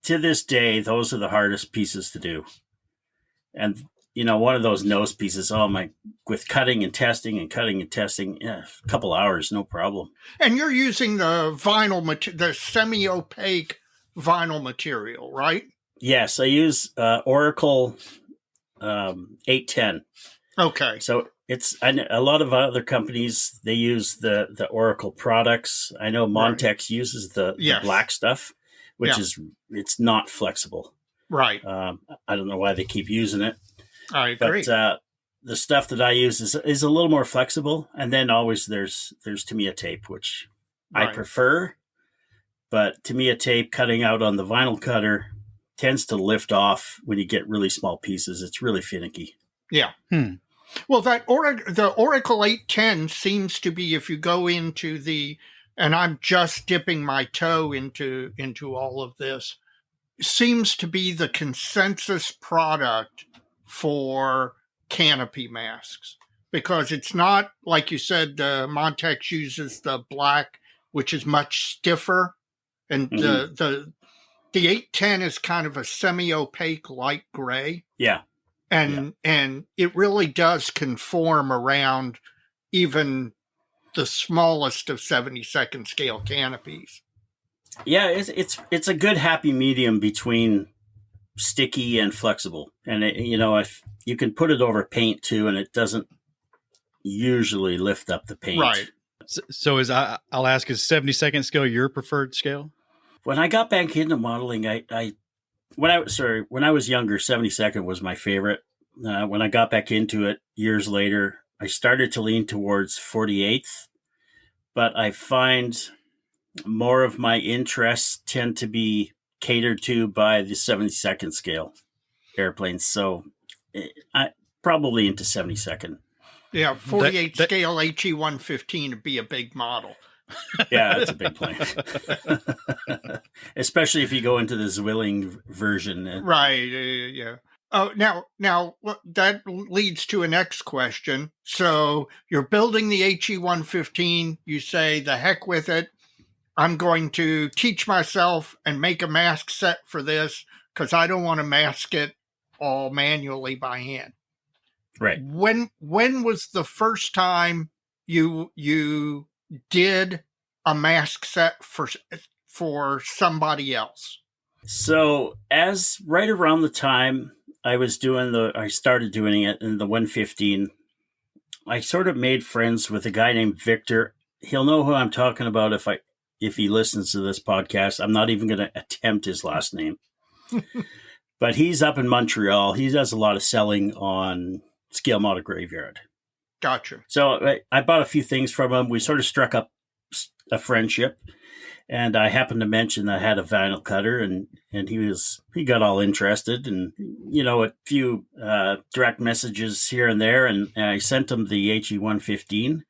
to this day, those are the hardest pieces to do. And, one of those nose pieces, with cutting and testing, yeah, a couple hours, no problem. And you're using the vinyl, the semi-opaque vinyl material, right? Yes, I use Oracle 810. Okay. So a lot of other companies, they use the Oracle products. I know Montex uses the black stuff, which it's not flexible. Right. I don't know why they keep using it. I agree. But the stuff that I use is a little more flexible. And then always there's Tamiya tape, which I prefer. But Tamiya tape cutting out on the vinyl cutter tends to lift off when you get really small pieces. It's really finicky. Yeah. Well, the Oracle 810 seems to be, if you go into and I'm just dipping my toe into all of this, seems to be the consensus product for canopy masks. because it's not, like you said, Montex uses the black, which is much stiffer. And the 810 is kind of a semi-opaque light gray. Yeah. And it really does conform around even the smallest of 72nd scale canopies. Yeah, it's a good happy medium between sticky and flexible. And if you can put it over paint too, and it doesn't usually lift up the paint. Right. So I'll ask, is 72nd scale your preferred scale? When I got back into modeling, when I was younger, 72nd was my favorite. When I got back into it years later, I started to lean towards 48th, but I find more of my interests tend to be catered to by the 72nd scale airplanes. So I probably into 72nd. Yeah, 48 scale HE-115 would be a big model. Yeah, that's a big plane. Especially if you go into the Zwilling version. Right, yeah. Oh, now that leads to a next question. So you're building the HE-115. You say, the heck with it. I'm going to teach myself and make a mask set for this because I don't want to mask it all manually by hand. Right. When was the first time you did a mask set for somebody else? So as right around the time I started doing it in the 115, I sort of made friends with a guy named Victor. He'll know who I'm talking about if he listens to this podcast. I'm not even going to attempt his last name. But he's up in Montreal. He does a lot of selling on Scale Model Graveyard. Gotcha. So I bought a few things from him. We sort of struck up a friendship. And I happened to mention I had a vinyl cutter, and he got all interested, and a few direct messages here and there, and I sent him the HE-115,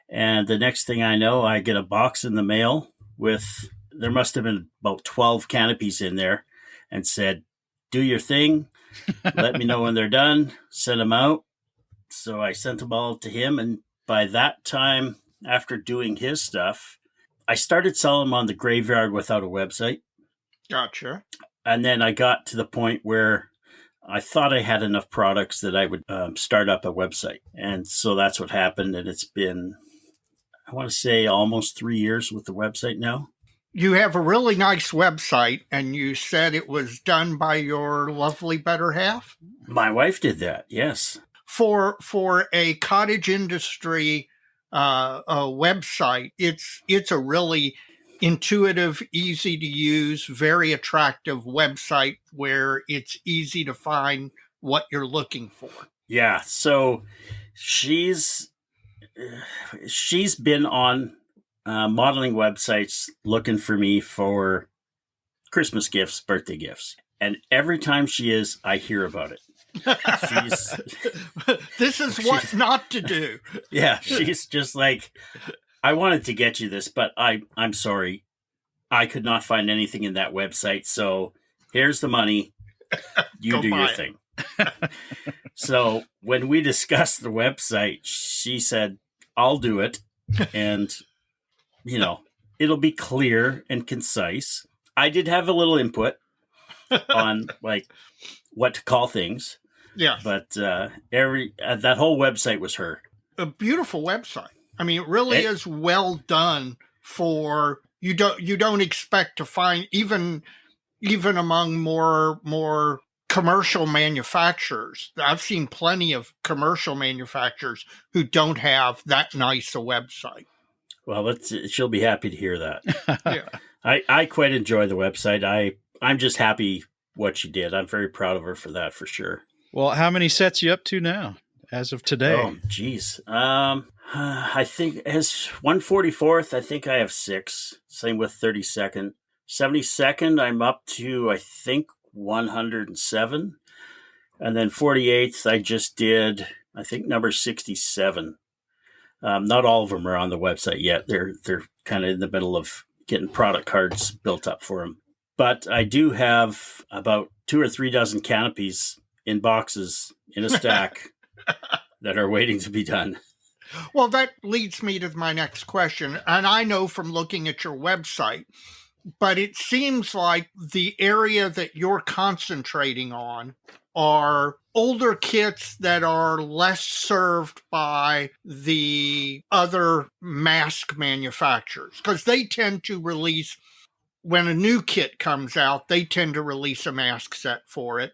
and the next thing I know, I get a box in the mail there must have been about 12 canopies in there, and said, "Do your thing, let me know when they're done, send them out." So I sent them all to him, and by that time, after doing his stuff, I started selling them on the Graveyard without a website. Gotcha. And then I got to the point where I thought I had enough products that I would start up a website. And so that's what happened. And it's been, I want to say, almost 3 years with the website now. You have a really nice website, and you said it was done by your lovely better half? My wife did that, yes. For a cottage industry a website, it's a really intuitive, easy to use, very attractive website where it's easy to find what you're looking for. Yeah, so she's been on modeling websites looking for me for Christmas gifts, birthday gifts, and every time she is, I hear about it. This is what not to do. Yeah, she's just like, I wanted to get you this, but I'm sorry, I could not find anything in that website. So here's the money. You do your thing. So when we discussed the website, she said, "I'll do it, and it'll be clear and concise." I did have a little input on what to call things. Yeah. But that whole website was her. A beautiful website. I mean, it really is well done for you don't expect to find even among more commercial manufacturers. I've seen plenty of commercial manufacturers who don't have that nice a website. Well, she'll be happy to hear that. Yeah. I quite enjoy the website. I'm just happy what she did. I'm very proud of her for that, for sure. Well, how many sets you up to now as of today? Oh, geez. I think as 144th, I think I have 6. Same with 32nd. 72nd, I'm up to, I think, 107. And then 48th, I just did, I think, number 67. Not all of them are on the website yet. They're kind of in the middle of getting product cards built up for them. But I do have about 2 or 3 dozen canopies in boxes in a stack that are waiting to be done. Well, that leads me to my next question. And I know from looking at your website, but it seems like the area that you're concentrating on are older kits that are less served by the other Masx manufacturers, because they tend to release, when a new kit comes out, they tend to release a Masx set for it.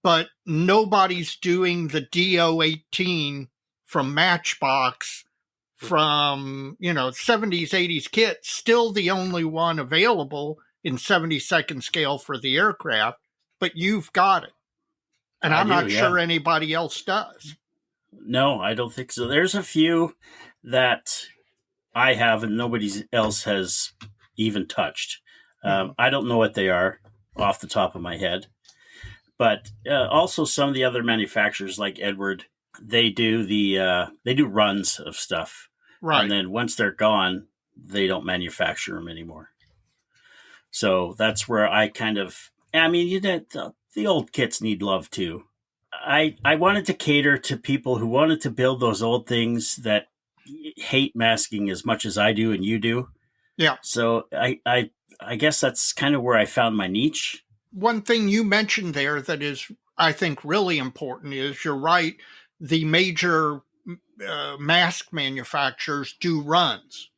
But nobody's doing the DO18 from Matchbox from, 70s, 80s kit, still the only one available in 72nd scale for the aircraft, but you've got it. And I'm not sure anybody else does. No, I don't think so. There's a few that I have and nobody else has even touched. I don't know what they are off the top of my head. But also some of the other manufacturers like Edward, they do runs of stuff. Right. And then once they're gone, they don't manufacture them anymore. So that's where I the old kits need love too. I wanted to cater to people who wanted to build those old things that hate masking as much as I do and you do. Yeah. So I guess that's kind of where I found my niche. One thing you mentioned there that is, I think, really important is, you're right, the major Masx manufacturers do runs.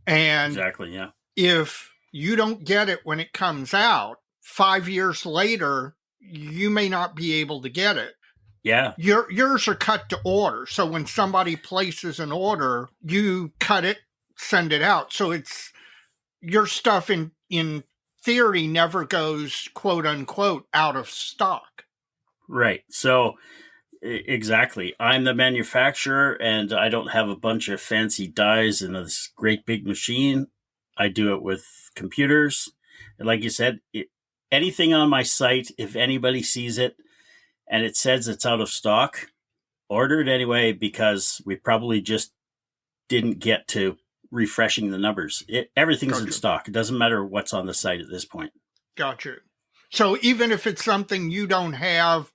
And exactly, yeah. If you don't get it when it comes out, 5 years later, you may not be able to get it. Yeah. Yours are cut to order. So when somebody places an order, you cut it, send it out. So it's your stuff in theory never goes, quote unquote, out of stock. Right. So exactly. I'm the manufacturer and I don't have a bunch of fancy dies in this great big machine. I do it with computers. And like you said, anything on my site, if anybody sees it and it says it's out of stock, order it anyway, because we probably just didn't get to refreshing the numbers. Everything's in stock. It doesn't matter what's on the site at this point. Gotcha. So even if it's something you don't have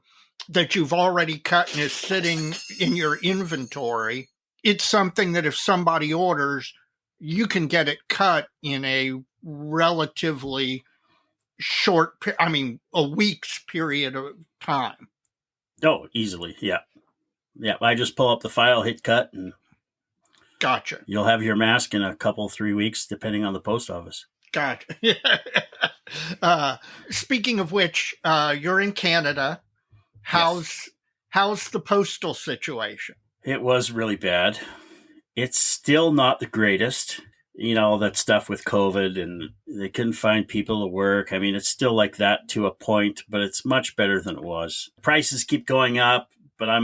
that you've already cut and is sitting in your inventory, it's something that if somebody orders, you can get it cut in a relatively short, a week's period of time. Oh, easily. Yeah. Yeah. I just pull up the file, hit cut, and gotcha. You'll have your Masx in a couple, 3 weeks, depending on the post office. Gotcha. Speaking of which, you're in Canada. How's the postal situation? It was really bad. It's still not the greatest. That stuff with COVID and they couldn't find people to work. It's still like that to a point, but it's much better than it was. Prices keep going up, but I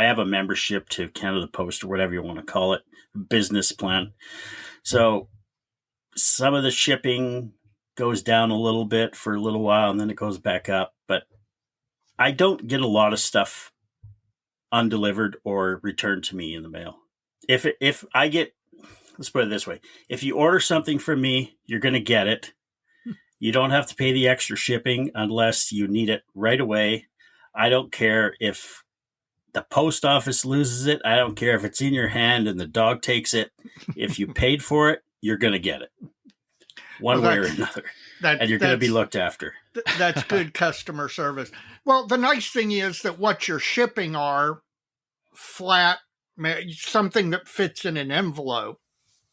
have a membership to Canada Post or whatever you want to call it, business plan. So some of the shipping goes down a little bit for a little while and then it goes back up, but I don't get a lot of stuff undelivered or returned to me in the mail. If I get, let's put it this way, if you order something from me, you're going to get it. You don't have to pay the extra shipping unless you need it right away. I don't care if the post office loses it. I don't care if it's in your hand and the dog takes it. If you paid for it, you're going to get it one way or another. And you're going to be looked after. That's good customer service. Well, the nice thing is that what you're shipping are flat, something that fits in an envelope,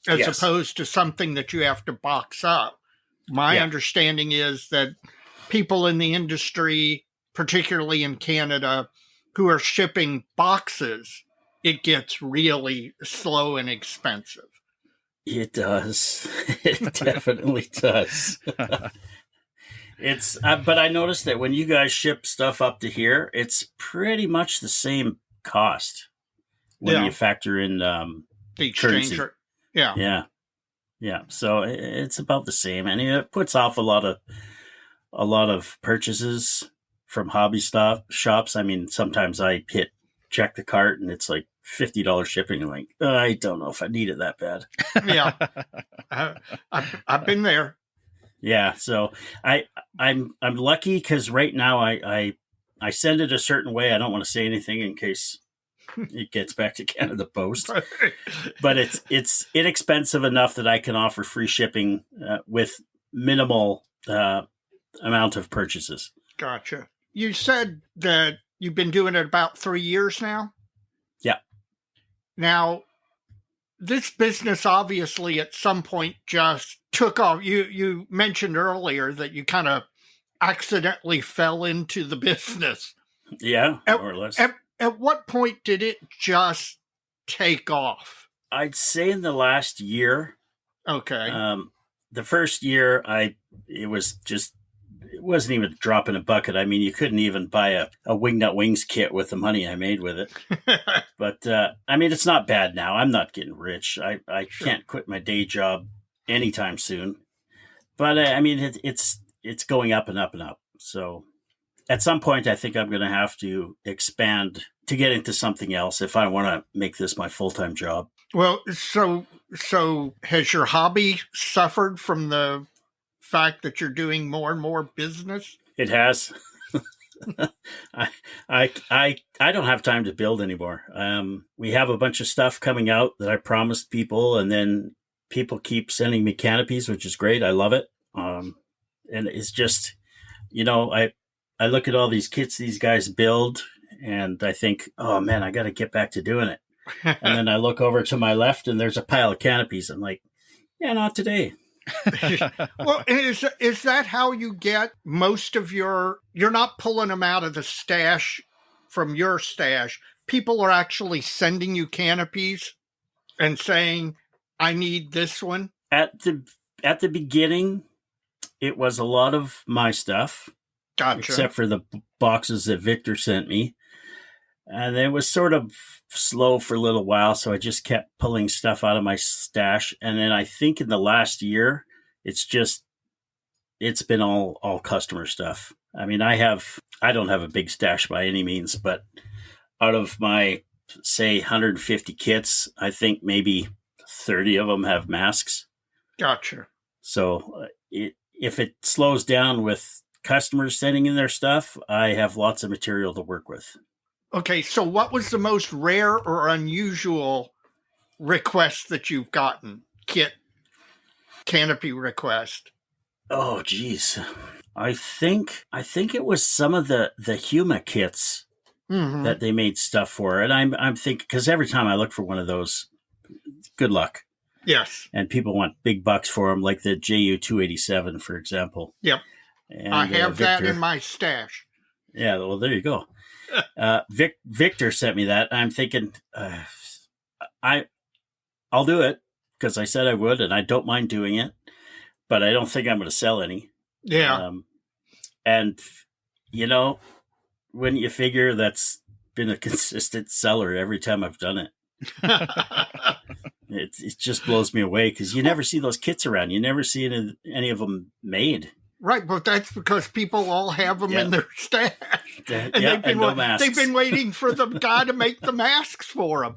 as opposed to something that you have to box up. My understanding is that people in the industry, particularly in Canada, who are shipping boxes, it gets really slow and expensive. It does. It definitely does. But I noticed that when you guys ship stuff up to here, it's pretty much the same cost when you factor in the exchange rate. Yeah. So it's about the same, and it puts off a lot of purchases from hobby shops. Sometimes I check the cart and it's like $50 shipping. I'm like, I don't know if I need it that bad. Yeah, I've been there. Yeah, so I'm lucky because right now I send it a certain way. I don't want to say anything in case it gets back to Canada Post. But it's inexpensive enough that I can offer free shipping with minimal amount of purchases. Gotcha. You said that you've been doing it about 3 years now? Yeah. Now, this business obviously at some point just took off. You mentioned earlier that you kind of accidentally fell into the business. Yeah, more or less. At what point did it just take off? I'd say in the last year. Okay. The first year, it wasn't even a drop in a bucket. I mean, you couldn't even buy a Wingnut Wings kit with the money I made with it. But, I mean, it's not bad now. I'm not getting rich. I can't quit my day job anytime soon. But, I mean, it's going up and up and up. So at some point, I think I'm going to have to expand to get into something else if I want to make this my full-time job. Well, so has your hobby suffered from the fact that you're doing more and more business? It has. I don't have time to build anymore. We have a bunch of stuff coming out that I promised people, and then people keep sending me canopies, which is great. I love it. And it's just, I look at all these kits these guys build, and I think, oh man, I got to get back to doing it. And then I look over to my left, and there's a pile of canopies. I'm like, yeah, not today. Well, is that how you get most of you're not pulling them out of the stash from your stash. People are actually sending you canopies and saying, I need this one. At the beginning, it was a lot of my stuff. Gotcha. Except for the boxes that Victor sent me. And it was sort of slow for a little while, so I just kept pulling stuff out of my stash. And then I think in the last year, it's been all customer stuff. I mean, I don't have a big stash by any means, but out of my, say, 150 kits, I think maybe 30 of them have Masx. Gotcha. So if it slows down with customers sending in their stuff, I have lots of material to work with. Okay, so what was the most rare or unusual request that you've gotten? Canopy request? Oh, geez. I think it was some of the Huma kits that they made stuff for. And I'm thinking, because every time I look for one of those, good luck. Yes. And people want big bucks for them, like the JU-287, for example. Yep. And, I have that in my stash. Yeah, well, there you go. Victor sent me that. I'm thinking, I'll do it because I said I would, and I don't mind doing it, but I don't think I'm going to sell any. Yeah. And when you figure that's been a consistent seller every time I've done it, it just blows me away because you never see those kits around. You never see any of them made. Right, but that's because people all have them in their stash. And they've been waiting for the guy to make the masks for them.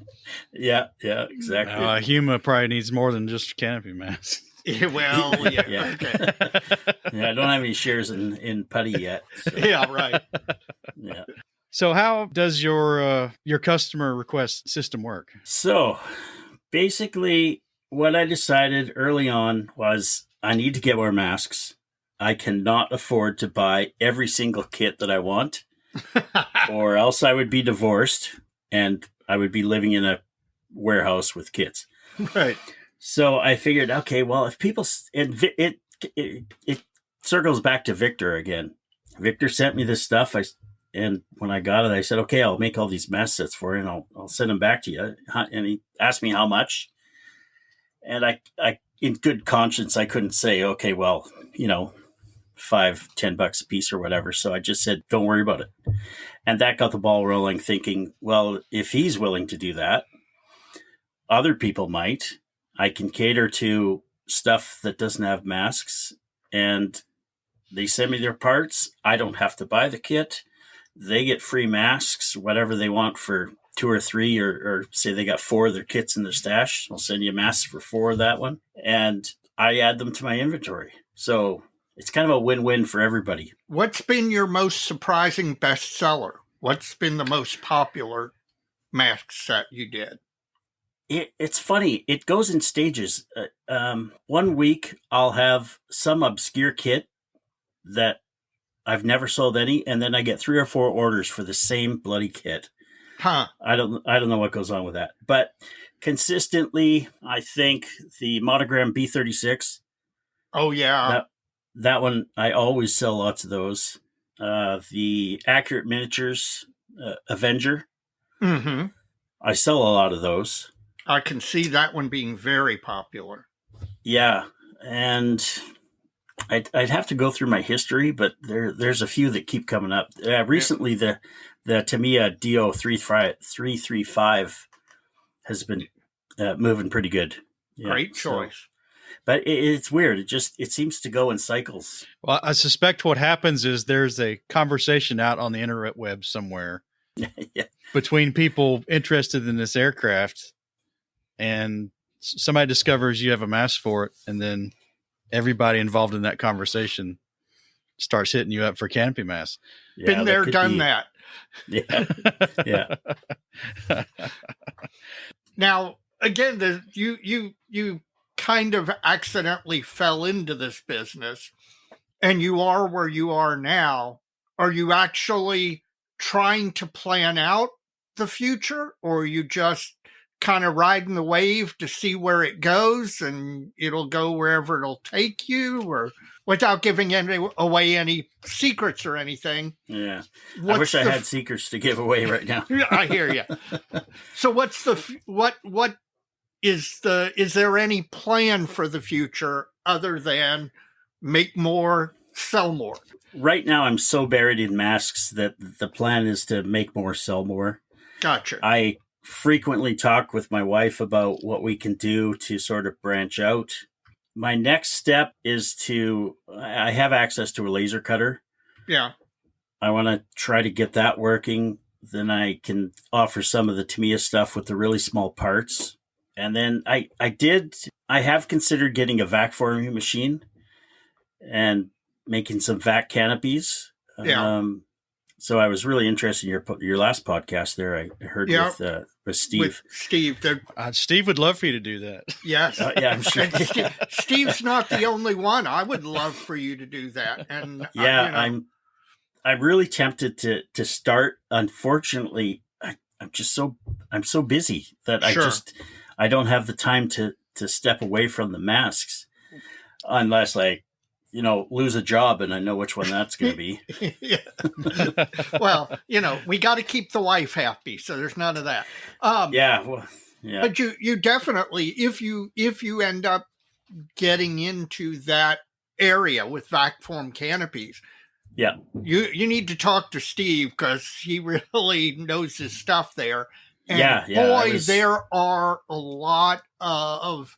Yeah, exactly. Huma probably needs more than just canopy masks. Yeah, well, yeah. Okay. Yeah, I don't have any shares in Putty yet. So. Yeah, right. Yeah. So how does your customer request system work? So basically what I decided early on was I need to get more masks. I cannot afford to buy every single kit that I want, or else I would be divorced and I would be living in a warehouse with kits. Right. So I figured, okay, well, if people, and it circles back to Victor again. Victor sent me this stuff. And when I got it, I said, okay, I'll make all these mask sets for you and I'll send them back to you. And he asked me how much. And I in good conscience, I couldn't say, okay, well, $5-10 a piece or whatever. So I just said, don't worry about it. And that got the ball rolling, thinking, well, if he's willing to do that, other people might. I can cater to stuff that doesn't have masks, and they send me their parts. I don't have to buy the kit. They get free masks, whatever they want for 2 or 3, or say they got 4 of their kits in their stash. I'll send you masks for 4 of that one. And I add them to my inventory. So it's kind of a win-win for everybody. What's been your most surprising bestseller? What's been the most popular? Masx set you did? It's funny. It goes in stages. 1 week I'll have some obscure kit that I've never sold any, and then I get 3 or 4 orders for the same bloody kit. Huh. I don't know what goes on with that, but consistently, I think the Monogram B36. Oh yeah, that one I always sell lots of those. The Accurate Miniatures Avenger. Mm-hmm. I sell a lot of those. I can see that one being very popular. Yeah, and I'd have to go through my history, but there's a few that keep coming up. Recently, the Tamiya DO 335 has been moving pretty good. Yeah, Great choice. But it's weird. It seems to go in cycles. Well, I suspect what happens is there's a conversation out on the interweb somewhere Yeah. between people interested in this aircraft, and somebody discovers you have a Masx for it, and then everybody involved in that conversation starts hitting you up for canopy Masx. Yeah, Been there, done that. Yeah, yeah. Now, again, you kind of accidentally fell into this business, and you are where you are now. Are you actually trying to plan out the future, or are you just kind of riding the wave to see where it goes, and it'll go wherever it'll take you, or without giving away any secrets or anything? Yeah. I wish I had secrets to give away right now. I hear you. So what's is there any plan for the future other than make more, sell more? Right now, I'm so buried in Masx that the plan is to make more, sell more. Gotcha. I frequently talk with my wife about what we can do to sort of branch out. My next step is I have access to a laser cutter. Yeah. I want to try to get that working. Then I can offer some of the Tamiya stuff with the really small parts. And then I have considered getting a vac forming machine and making some vac canopies. Yeah. So I was really interested in your last podcast there. I heard with Steve. With Steve. Steve would love for you to do that. Yes. Yeah, I'm sure. Steve's not the only one. I would love for you to do that. And I'm really tempted to start. Unfortunately, I'm so busy that I don't have the time to step away from the Masx unless I lose a job and I know which one that's going to be. Yeah. Well, we got to keep the wife happy, so there's none of that. Yeah. Well, yeah. But you definitely, if you end up getting into that area with vac form canopies, yeah, you need to talk to Steve because he really knows his stuff there. And boy, there are a lot of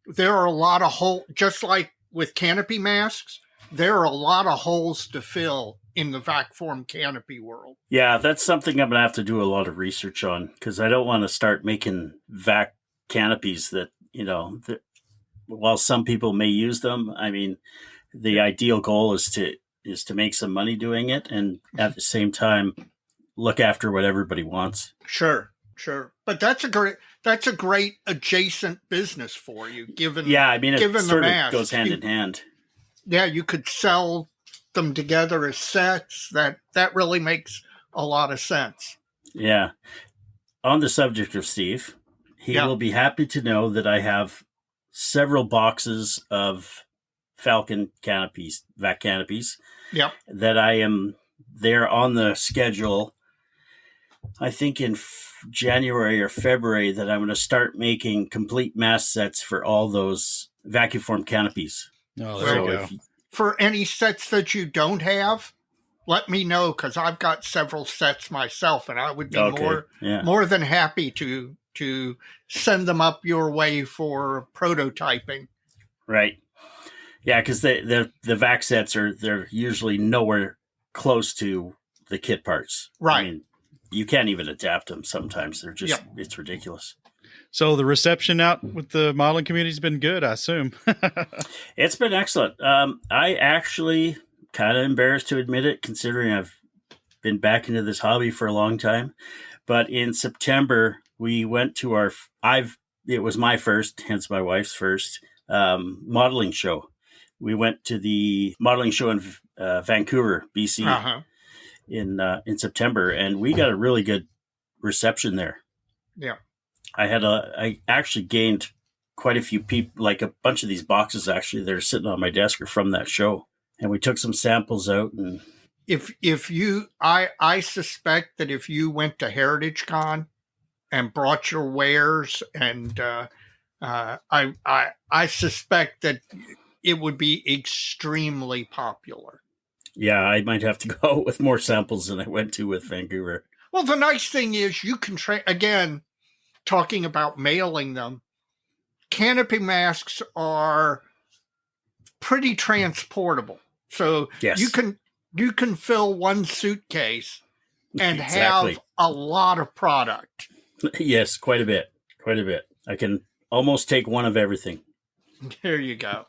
holes, just like with canopy masks. There are a lot of holes to fill in the vac form canopy world. Yeah, that's something I'm going to have to do a lot of research on because I don't want to start making vac canopies that, while some people may use them, I mean, the ideal goal is to make some money doing it and at the same time look after what everybody wants. Sure. But that's a great adjacent business for you, given it sort of goes hand in hand. Yeah, you could sell them together as sets. That really makes a lot of sense. Yeah. On the subject of Steve, he will be happy to know that I have several boxes of Falcon canopies, vac canopies. Yeah. That they're on the schedule. I think in January or February that I'm going to start making complete mass sets for all those vacuum form canopies. Oh, there you go. For any sets that you don't have, let me know because I've got several sets myself, and I would be more than happy to send them up your way for prototyping. Right. Yeah, because the vac sets they're usually nowhere close to the kit parts. Right. I mean, you can't even adapt them sometimes. They're just, it's ridiculous. So the reception out with the modeling community has been good, I assume. It's been excellent. I actually kind of embarrassed to admit it, considering I've been back into this hobby for a long time. But in September, we went to it was my first, hence my wife's first, modeling show. We went to the modeling show in Vancouver, BC, in September, and we got a really good reception there. Yeah. I actually gained quite a few people, like a bunch of these boxes actually that are sitting on my desk are from that show. And we took some samples out. And I suspect that if you went to Heritage Con and brought your wares, and I suspect that it would be extremely popular. Yeah, I might have to go with more samples than I went to with Vancouver. Well, the nice thing is you can again, talking about mailing them, canopy masks are pretty transportable. So yes. you can fill one suitcase and have a lot of product. Yes, quite a bit. I can almost take one of everything. There you go.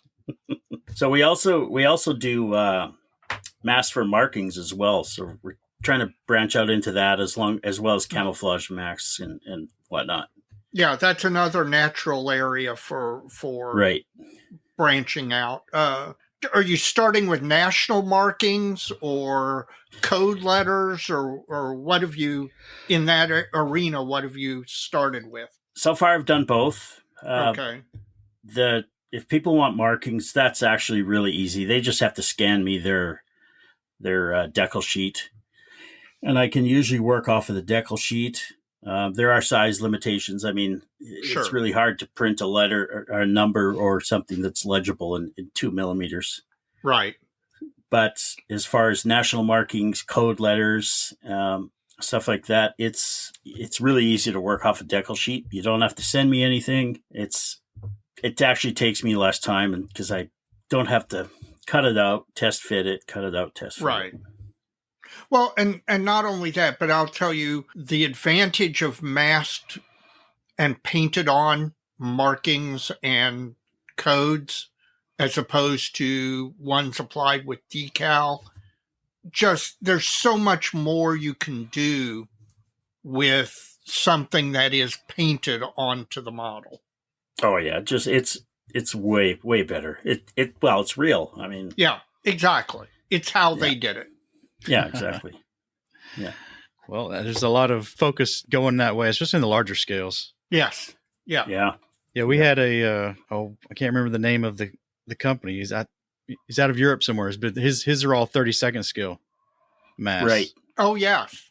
So we also do masks for markings as well. So we're trying to branch out into that as well as camouflage masks and whatnot. Yeah, that's another natural area for right. branching out. Are you starting with national markings or code letters, or what have you, in that arena, what have you started with? So far, I've done both. Okay. If people want markings, that's actually really easy. They just have to scan me their decal sheet, and I can usually work off of the decal sheet. There are size limitations. I mean, It's really hard to print a letter or a number or something that's legible in 2 millimeters. Right. But as far as national markings, code letters, stuff like that, it's really easy to work off a decal sheet. You don't have to send me anything. It actually takes me less time, and because I don't have to cut it out, test fit it, cut it out, test fit right. it. Well, and not only that, but I'll tell you the advantage of masked and painted on markings and codes as opposed to ones applied with decal. Just there's so much more you can do with something that is painted onto the model. Oh yeah, just it's way better. It's real. I mean, yeah, exactly. It's how they did it. Yeah, exactly. Yeah. Well, there's a lot of focus going that way, especially in the larger scales. Yes. Yeah. Yeah. Yeah. We had I can't remember the name of the company. He's out of Europe somewhere, but his are all 32nd scale masks. Right. Oh, yes.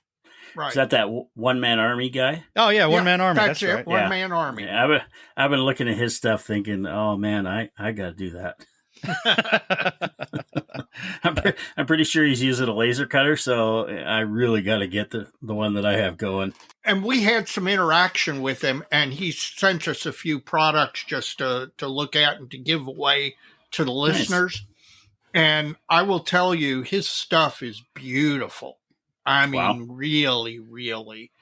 Right. Is that one-man army guy? Oh yeah, one-man army. That's it. Right. One-man army. Yeah, I've been looking at his stuff, thinking, "Oh man, I got to do that." I'm pretty sure he's using a laser cutter, so I really got to get the one that I have going. And we had some interaction with him, and he sent us a few products just to look at and to give away to the listeners. Nice. And I will tell you, his stuff is beautiful. I mean, really, really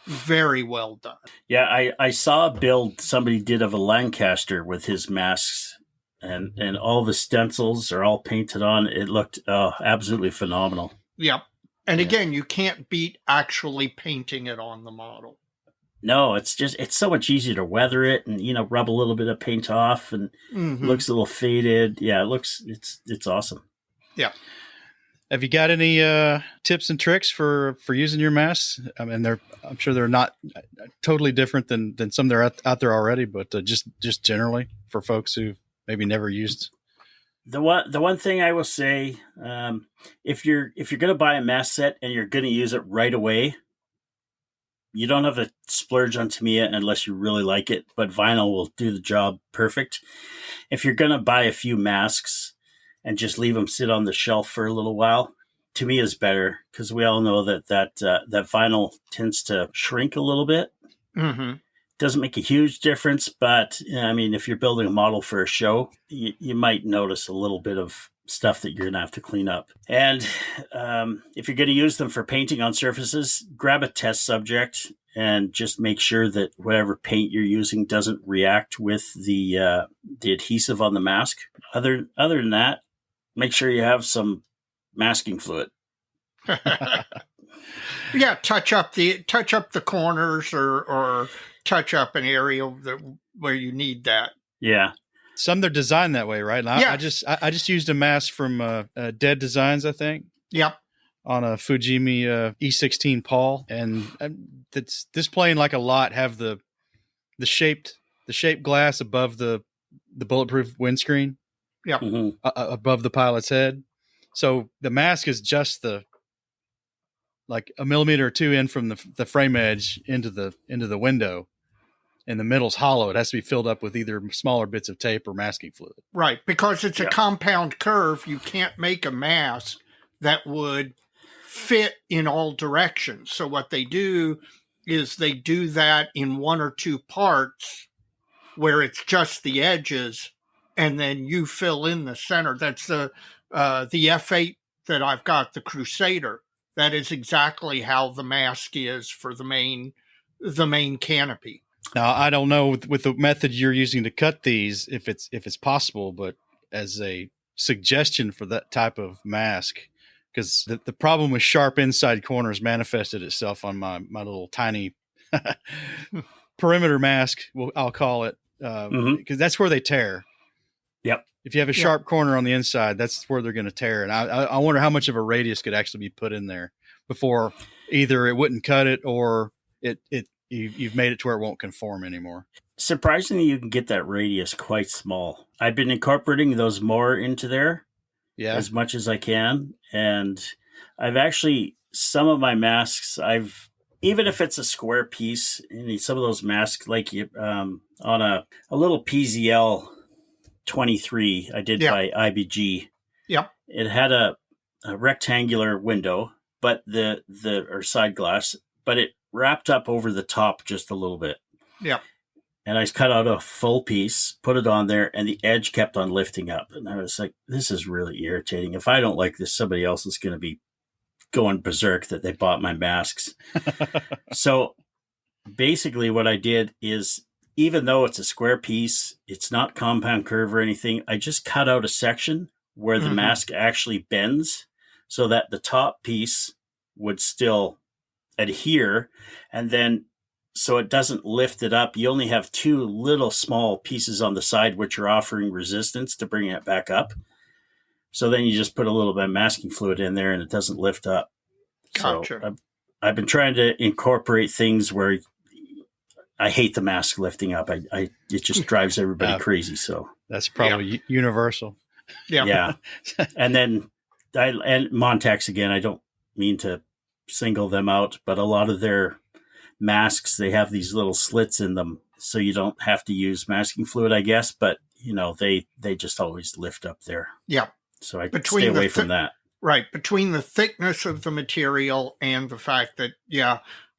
very well done. Yeah, I saw a build somebody did of a Lancaster with his masks, and all the stencils are all painted on. It looked absolutely phenomenal. Yep. And again, you can't beat actually painting it on the model. No, it's so much easier to weather it and, rub a little bit of paint off, and looks a little faded. Yeah, it's awesome. Yeah. Have you got any tips and tricks for using your masks? I mean, I'm sure they're not totally different than some that are out there already, but just generally for folks who maybe never used. The one thing I will say, if you're going to buy a mask set and you're going to use it right away, you don't have to splurge on Tamiya unless you really like it, but vinyl will do the job perfect. If you're going to buy a few masks and just leave them sit on the shelf for a little while, Tamiya is better, because we all know that vinyl tends to shrink a little bit. Mm-hmm. Doesn't make a huge difference, but I mean, if you're building a model for a show, you might notice a little bit of stuff that you're going to have to clean up. And if you're going to use them for painting on surfaces, grab a test subject and just make sure that whatever paint you're using doesn't react with the adhesive on the mask. Other than that, make sure you have some masking fluid. Yeah, touch up the corners or touch up an area where you need that. Yeah. Some they're designed that way, right? And I just used a mask from Dead Designs, I think. Yep. On a Fujimi E16 Paul, and that's displaying like a lot have the shaped glass above the bulletproof windscreen. Yep. Mm-hmm. Above the pilot's head. So the mask is just like a millimeter or two in from the frame edge into the window, and the middle's hollow. It has to be filled up with either smaller bits of tape or masking fluid. Right, because it's a compound curve. You can't make a mask that would fit in all directions. So what they do is they do that in one or two parts where it's just the edges, and then you fill in the center. That's the F8 that I've got, the Crusader. That is exactly how the mask is for the main canopy. Now, I don't know with the method you're using to cut these if it's possible, but as a suggestion for that type of mask, because the problem with sharp inside corners manifested itself on my little tiny perimeter mask, I'll call it, because that's where they tear. Yep. If you have a sharp corner on the inside, that's where they're going to tear. And I wonder how much of a radius could actually be put in there before either it wouldn't cut it or you've made it to where it won't conform anymore. Surprisingly, you can get that radius quite small. I've been incorporating those more into there as much as I can. And I've actually, some of my masks, even if it's a square piece, some of those masks, like on a little PZL 23 I did by IBG. Yep. It had a rectangular window, but or side glass, but it wrapped up over the top just a little bit. Yep. And I cut out a full piece, put it on there, and the edge kept on lifting up. And I was like, this is really irritating. If I don't like this, somebody else is going to be going berserk that they bought my masks. So basically what I did is, even though it's a square piece, it's not compound curve or anything, I just cut out a section where the mask actually bends so that the top piece would still adhere. And then, so it doesn't lift it up, you only have two little small pieces on the side which are offering resistance to bring it back up. So then you just put a little bit of masking fluid in there and it doesn't lift up. Gotcha. So I've been trying to incorporate things where I hate the mask lifting up. It just drives everybody crazy. So that's probably universal. Yeah. Yeah. And then and Montex again, I don't mean to single them out, but a lot of their masks, they have these little slits in them, so you don't have to use masking fluid, I guess, but they just always lift up there. Yeah. So I stay away from that. Right. Between the thickness of the material and the fact that,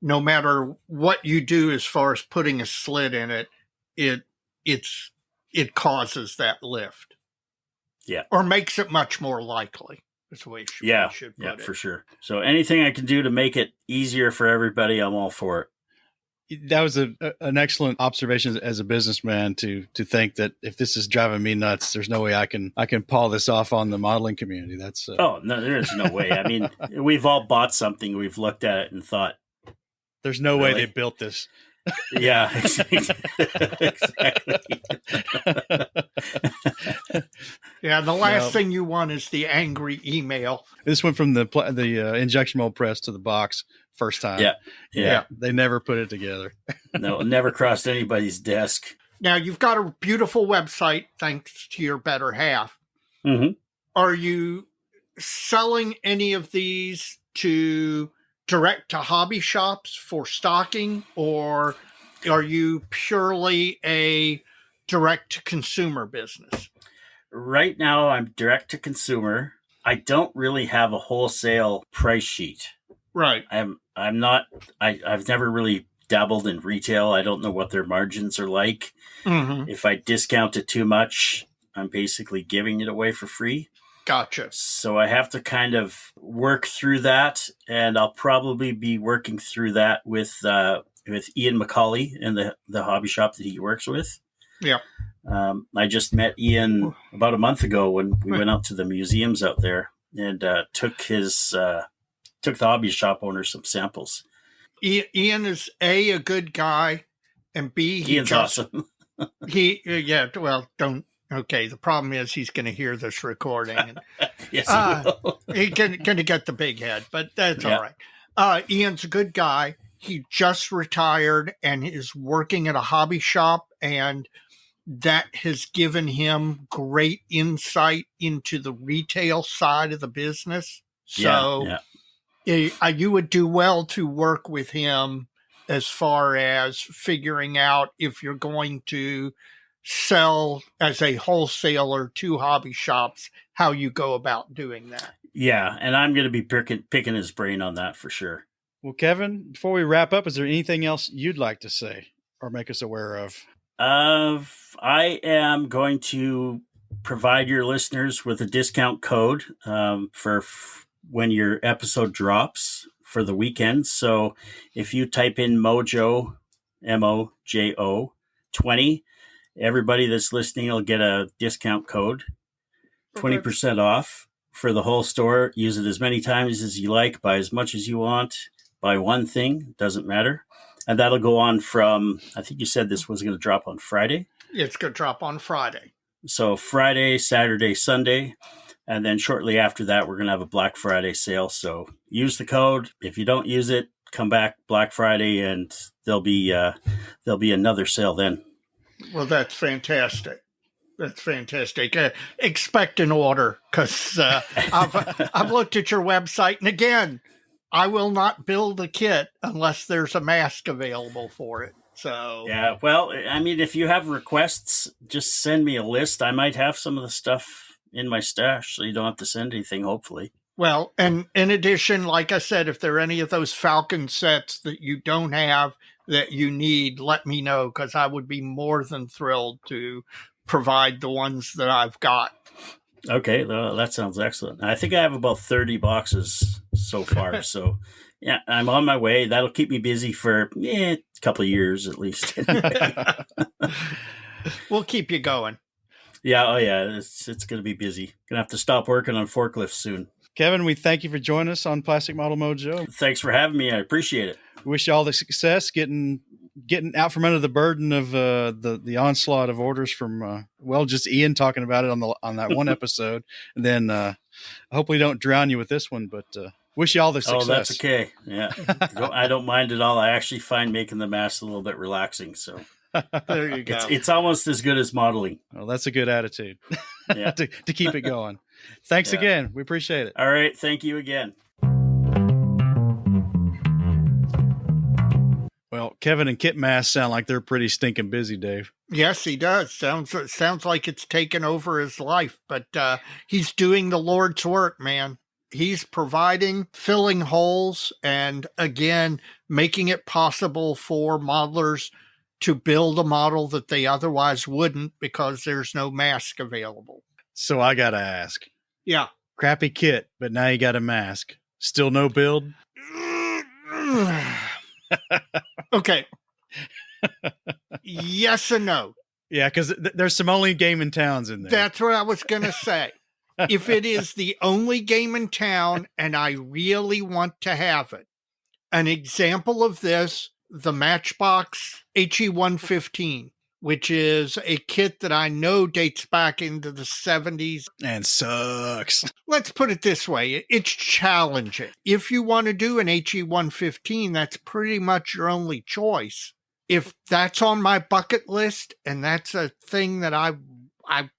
no matter what you do as far as putting a slit in it, it causes that lift. Yeah. Or makes it much more likely. That's the way you should put it. For sure. So anything I can do to make it easier for everybody, I'm all for it. That was an excellent observation as a businessman to think that if this is driving me nuts, there's no way I can paw this off on the modeling community. That's oh no, there is no way. I mean, we've all bought something, we've looked at it and thought, there's no way they built this. Yeah, exactly. Yeah, the last thing you want is the angry email. This went from the injection mold press to the box first time. Yeah. They never put it together. No, it never crossed anybody's desk. Now, you've got a beautiful website, thanks to your better half. Mm-hmm. Are you selling any of these to direct to hobby shops for stocking, or are you purely a direct to consumer business? Right now, I'm direct to consumer. I don't really have a wholesale price sheet. Right. I'm not. I've never really dabbled in retail. I don't know what their margins are like. Mm-hmm. If I discount it too much, I'm basically giving it away for free. Gotcha. So I have to kind of work through that, and I'll probably be working through that with Ian McCauley and the hobby shop that he works with. Yeah. I just met Ian about a month ago when we went out to the museums out there and took his took the hobby shop owner some samples. Ian is a good guy, and B, Ian's awesome. Okay, the problem is he's going to hear this recording. And, Yes, he will. he's going to get the big head, but that's all right. Ian's a good guy. He just retired and is working at a hobby shop, and that has given him great insight into the retail side of the business. So you would do well to work with him as far as figuring out if you're going to sell as a wholesaler to hobby shops, how you go about doing that. Yeah, and I'm going to be picking his brain on that for sure. Well, Kevin, before we wrap up, is there anything else you'd like to say or make us aware of? I am going to provide your listeners with a discount code for when your episode drops for the weekend. So if you type in Mojo, MOJO 20, everybody that's listening will get a discount code, 20% off for the whole store. Use it as many times as you like, buy as much as you want, buy one thing, doesn't matter. And that'll go on from, I think you said this was going to drop on Friday. It's going to drop on Friday. So Friday, Saturday, Sunday. And then shortly after that, we're going to have a Black Friday sale. So use the code. If you don't use it, come back Black Friday and there'll be another sale then. Well, that's fantastic. That's fantastic. Expect an order, because I've looked at your website, and again, I will not build a kit unless there's a mask available for it. So yeah, well, I mean, if you have requests, just send me a list. I might have some of the stuff in my stash, so you don't have to send anything, hopefully. Well, and in addition, like I said, if there are any of those Falcon sets that you don't have that you need, let me know, because I would be more than thrilled to provide the ones that I've got. Okay, well, that sounds excellent. I think I have about 30 boxes so far. So, yeah, I'm on my way. That'll keep me busy for a couple of years at least. We'll keep you going. Yeah, oh yeah, it's going to be busy. Going to have to stop working on forklifts soon. Kevin, we thank you for joining us on Plastic Model Mojo. Thanks for having me. I appreciate it. Wish you all the success getting out from under the burden of the onslaught of orders from just Ian talking about it on that one episode, and then hopefully don't drown you with this one. But wish you all the success. Oh, that's okay. Yeah, I don't mind at all. I actually find making the mask a little bit relaxing. So there you go. It's almost as good as modeling. Well, that's a good attitude. Yeah. to keep it going. Thanks again. We appreciate it. All right. Thank you again. Well, Kevin and Kit Masx sound like they're pretty stinking busy, Dave. Yes, he does. Sounds like it's taken over his life, but he's doing the Lord's work, man. He's providing, filling holes, and again, making it possible for modelers to build a model that they otherwise wouldn't because there's no mask available. So I got to ask. Yeah. Crappy kit, but now you got a mask. Still no build? Okay. Yes and no. Yeah, because there's some only game in towns in there. That's what I was going to say. If it is the only game in town and I really want to have it, an example of this, the Matchbox HE115, which is a kit that I know dates back into the 70s. And sucks. Let's put it this way. It's challenging. If you want to do an HE115, that's pretty much your only choice. If that's on my bucket list and that's a thing that I've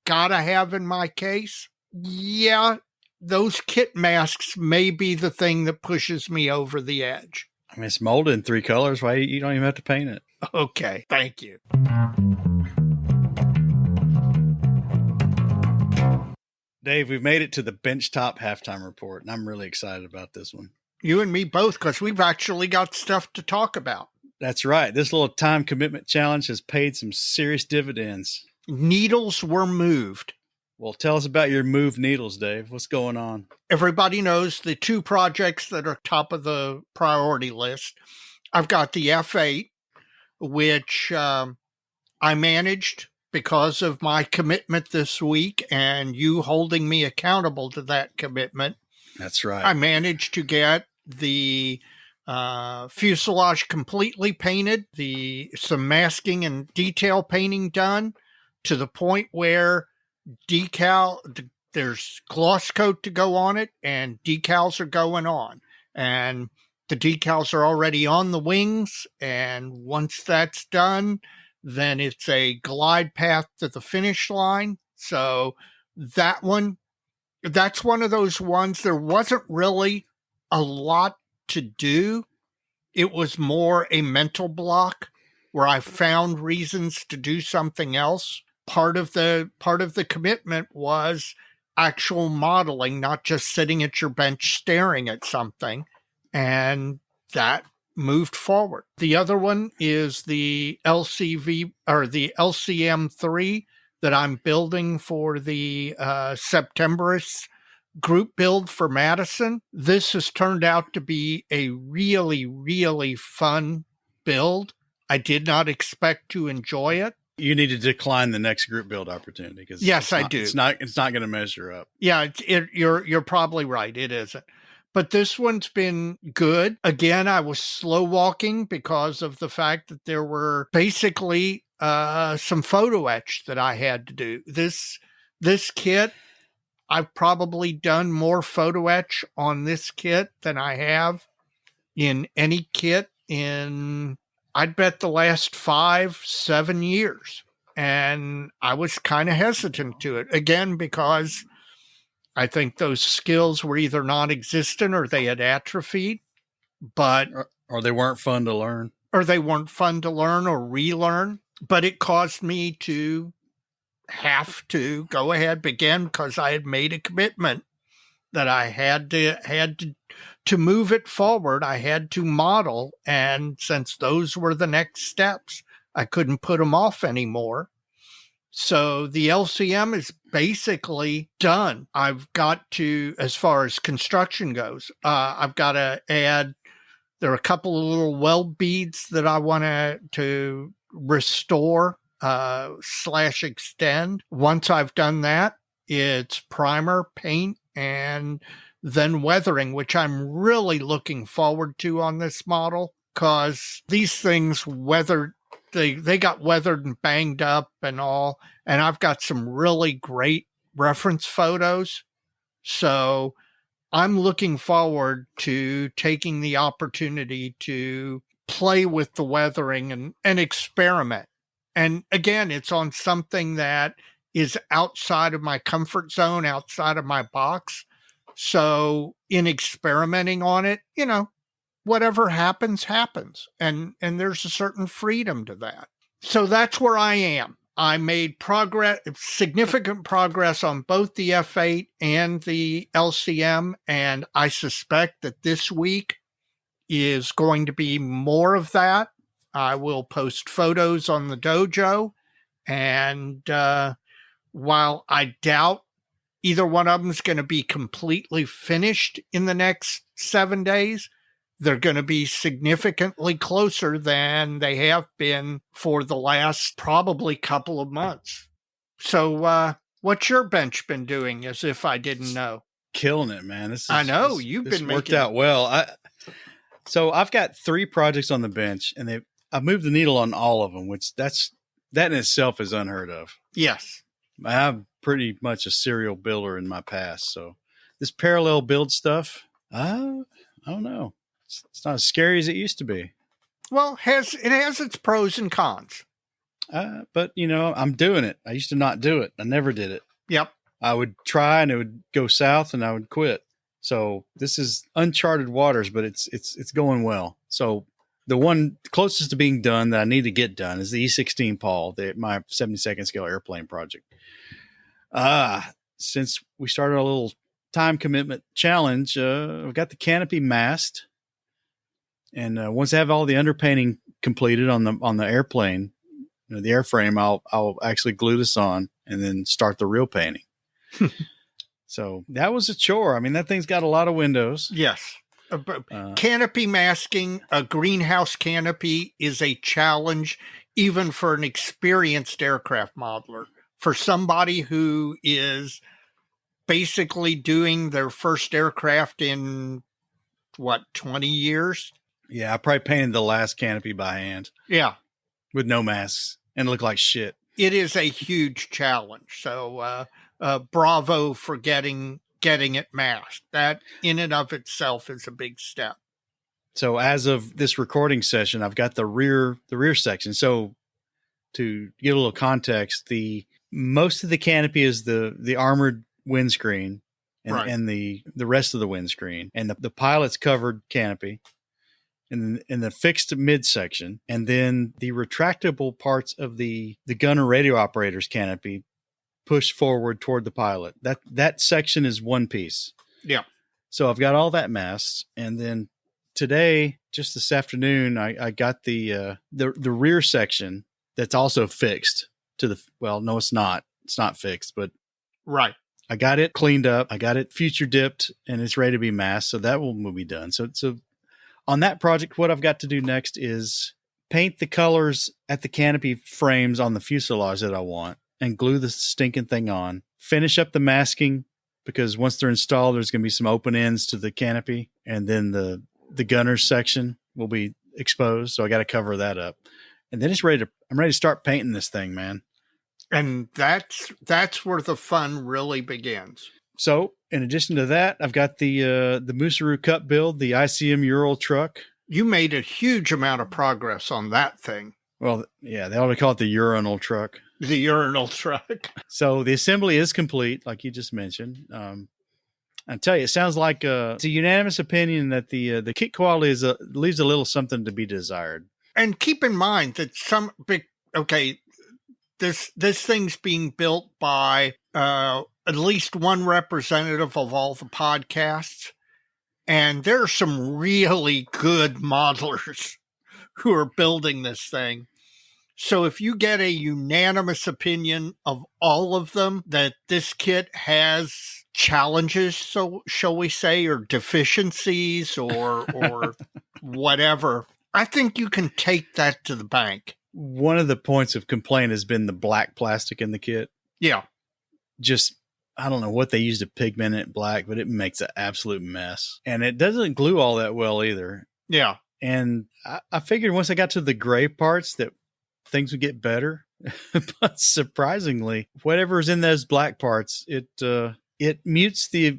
got to have in my case, yeah, those kit masks may be the thing that pushes me over the edge. I mean, it's molded in 3 colors. Why you don't even have to paint it? Okay, thank you. Dave, we've made it to the Benchtop halftime report, and I'm really excited about this one. You and me both, because we've actually got stuff to talk about. That's right. This little time commitment challenge has paid some serious dividends. Needles were moved. Well, tell us about your moved needles, Dave. What's going on? Everybody knows the 2 projects that are top of the priority list. I've got the F8, which I managed because of my commitment this week and you holding me accountable to that commitment. That's right. I managed to get the fuselage completely painted, some masking and detail painting done to the point where there's gloss coat to go on it, and decals are going on. And the decals are already on the wings, and once that's done, then it's a glide path to the finish line. So that's one of those ones. There wasn't really a lot to do. It was more a mental block where I found reasons to do something else. Part of the commitment was actual modeling, not just sitting at your bench staring at something. And that moved forward. The other one is the LCV or the LCM3 that I'm building for the Septemberist group build for Madison. This has turned out to be a really, really fun build. I did not expect to enjoy it. You need to decline the next group build opportunity because yes, I do. It's not going to measure up. Yeah, you're probably right. It isn't. But this one's been good. Again, I was slow walking because of the fact that there were basically some photo etch that I had to do. This kit, I've probably done more photo etch on this kit than I have in any kit in, I'd bet, the last 5-7 years. And I was kind of hesitant to it, again, because I think those skills were either non-existent or they had atrophied, but or they weren't fun to learn. Or they weren't fun to learn or relearn. But it caused me to have to go ahead again because I had made a commitment that I had to move it forward. I had to model, and since those were the next steps, I couldn't put them off anymore. So the LCM is basically done. I've got to, as far as construction goes, I've got to add, there are a couple of little weld beads that I want to restore / extend. Once I've done that, it's primer, paint, and then weathering, which I'm really looking forward to on this model because these things weathered. They got weathered and banged up and all, and I've got some really great reference photos. So I'm looking forward to taking the opportunity to play with the weathering and experiment. And again, it's on something that is outside of my comfort zone, outside of my box. So in experimenting on it, whatever happens, happens. And there's a certain freedom to that. So that's where I am. I made significant progress on both the F8 and the LCM. And I suspect that this week is going to be more of that. I will post photos on the dojo. And while I doubt either one of them is going to be completely finished in the next 7 days, they're going to be significantly closer than they have been for the last probably couple of months. So what's your bench been doing, as if I didn't know? Killing it, man. I know you've been worked out well. So I've got 3 projects on the bench, and I've moved the needle on all of them, which that in itself is unheard of. Yes. I'm pretty much a serial builder in my past. So this parallel build stuff, I don't know. It's not as scary as it used to be. Well, it has its pros and cons. But, I'm doing it. I used to not do it. I never did it. Yep. I would try and it would go south and I would quit. So this is uncharted waters, but it's going well. So the one closest to being done that I need to get done is the E16 Paul, my 72nd scale airplane project. Since we started our little time commitment challenge, I've got the canopy masked. And once I have all the underpainting completed on the airplane, the airframe, I'll actually glue this on and then start the real painting. So that was a chore. I mean, that thing's got a lot of windows. Yes. Canopy masking, a greenhouse canopy, is a challenge even for an experienced aircraft modeler. For somebody who is basically doing their first aircraft in 20 years? Yeah, I probably painted the last canopy by hand Yeah. with no masks and it looked like shit. It is a huge challenge. So bravo for getting it masked. That in and of itself is a big step. So as of this recording session, I've got the rear section. So to give a little context, the most of the canopy is the armored windscreen and, Right. and the rest of the windscreen, and the pilot's covered canopy and the fixed midsection, and then the retractable parts of the gunner radio operator's canopy pushed forward toward the pilot. That section is one piece. Yeah. So I've got all that masked, and then today, just this afternoon, I got the rear section that's also fixed to the, well, no, it's not. It's not fixed, but Right. I got it cleaned up. I got it future dipped, and it's ready to be masked. So that will be done. So on that project, what I've got to do next is paint the colors at the canopy frames on the fuselage that I want and glue the stinking thing on. Finish up the masking, because once they're installed, there's going to be some open ends to the canopy, and then the gunner's section will be exposed. So I got to cover that up. And then I'm ready to start painting this thing, man. And that's where the fun really begins. So in addition to that, I've got the Musaru Cup build, the ICM Ural truck. You made a huge amount of progress on that thing. Well, yeah, they ought to call it the urinal truck. The urinal truck. So the assembly is complete, like you just mentioned. I tell you, it sounds like it's a unanimous opinion that the kit quality leaves a little something to be desired. And keep in mind that this thing's being built by at least one representative of all the podcasts. And there are some really good modelers who are building this thing. So if you get a unanimous opinion of all of them that this kit has challenges, so shall we say, or deficiencies or whatever, I think you can take that to the bank. One of the points of complaint has been the black plastic in the kit. Yeah. Just, I don't know what they use to pigment it black, but it makes an absolute mess. And it doesn't glue all that well either. Yeah. And I figured once I got to the gray parts that things would get better. But surprisingly, whatever's in those black parts, it mutes the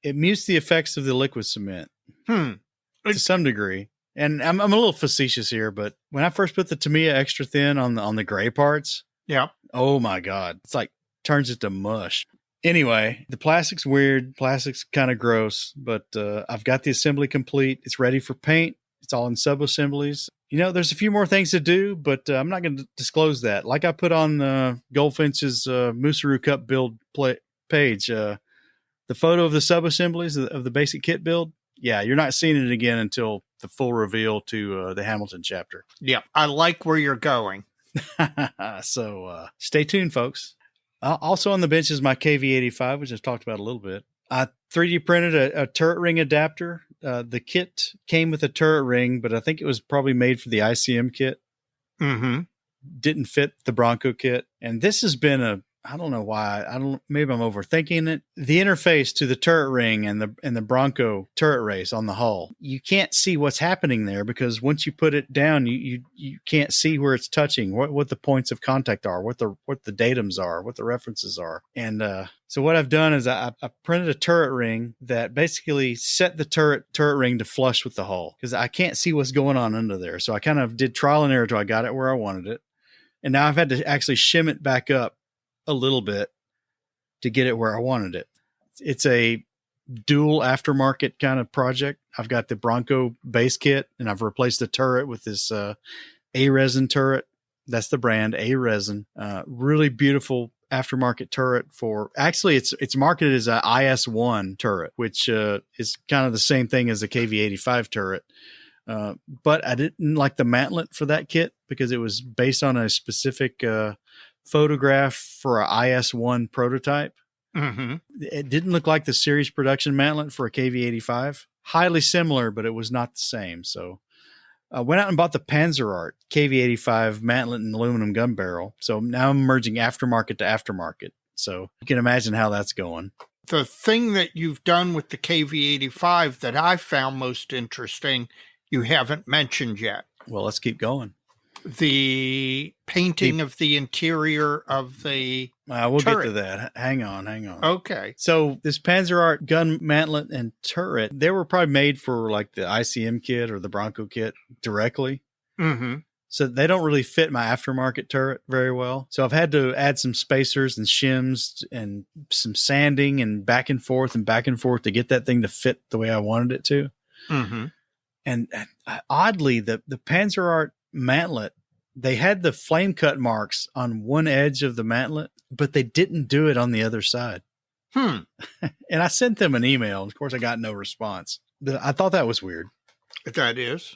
effects of the liquid cement to some degree. And I'm a little facetious here, but when I first put the Tamiya extra thin on the gray parts, yeah, oh my God, it's like turns it to mush. Anyway, the plastic's weird. Plastic's kind of gross, but I've got the assembly complete. It's ready for paint. It's all in sub-assemblies. You know, there's a few more things to do, but I'm not going to disclose that. Like I put on Goldfinch's Musaru Cup build page, the photo of the sub-assemblies of the basic kit build. Yeah, you're not seeing it again until the full reveal to the Hamilton chapter. Yeah, I like where you're going. So stay tuned, folks. Also on the bench is my KV85, which I've talked about a little bit. I 3D printed a turret ring adapter. The kit came with a turret ring, but I think it was probably made for the ICM kit. Mm-hmm. Didn't fit the Bronco kit. And this has been I don't know why. Maybe I'm overthinking it. The interface to the turret ring and the Bronco turret race on the hull, you can't see what's happening there because once you put it down, you can't see where it's touching, what the points of contact are, what the datums are, what the references are. And so what I've done is I printed a turret ring that basically set the turret ring to flush with the hull because I can't see what's going on under there. So I kind of did trial and error until I got it where I wanted it. And now I've had to actually shim it back up a little bit to get it where I wanted it. It's a dual aftermarket kind of project. I've got the Bronco base kit and I've replaced the turret with this A-Resin turret. That's the brand, A-Resin. Really beautiful aftermarket turret actually it's marketed as a IS-1 turret, which is kind of the same thing as the KV-85 turret. But I didn't like the mantlet for that kit because it was based on a specific photograph for a IS-1 prototype. Mm-hmm. It didn't look like the series production mantlet for a KV-85. Highly similar, but it was not the same. So I went out and bought the Panzerart KV-85 mantlet and aluminum gun barrel. So now I'm merging aftermarket to aftermarket. So you can imagine how that's going. The thing that you've done with the KV85 that I found most interesting, you haven't mentioned yet. Well, let's keep going. The painting of the interior of the We'll turret. get to that. Hang on. Okay. So this Panzerart gun mantlet and turret, they were probably made for like the ICM kit or the Bronco kit directly. Mm-hmm. So they don't really fit my aftermarket turret very well. So I've had to add some spacers and shims and some sanding and back and forth to get that thing to fit the way I wanted it to. Mm-hmm. And oddly, the Panzerart mantlet, they had the flame cut marks on one edge of the mantlet, but they didn't do it on the other side. And I sent them an email. Of course, I got no response. I thought that was weird. That is.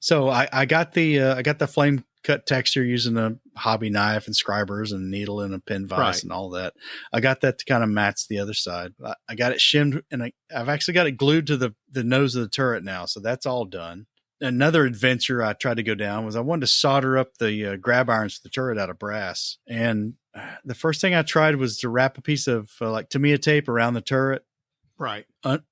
So I got the flame cut texture using a hobby knife and scribers and needle and a pin vise and all that. I got that to kind of match the other side. I got it shimmed, and I've actually got it glued to the nose of the turret now. So that's all done. Another adventure I tried to go down was I wanted to solder up the grab irons for the turret out of brass. And the first thing I tried was to wrap a piece of like Tamiya tape around the turret. Right.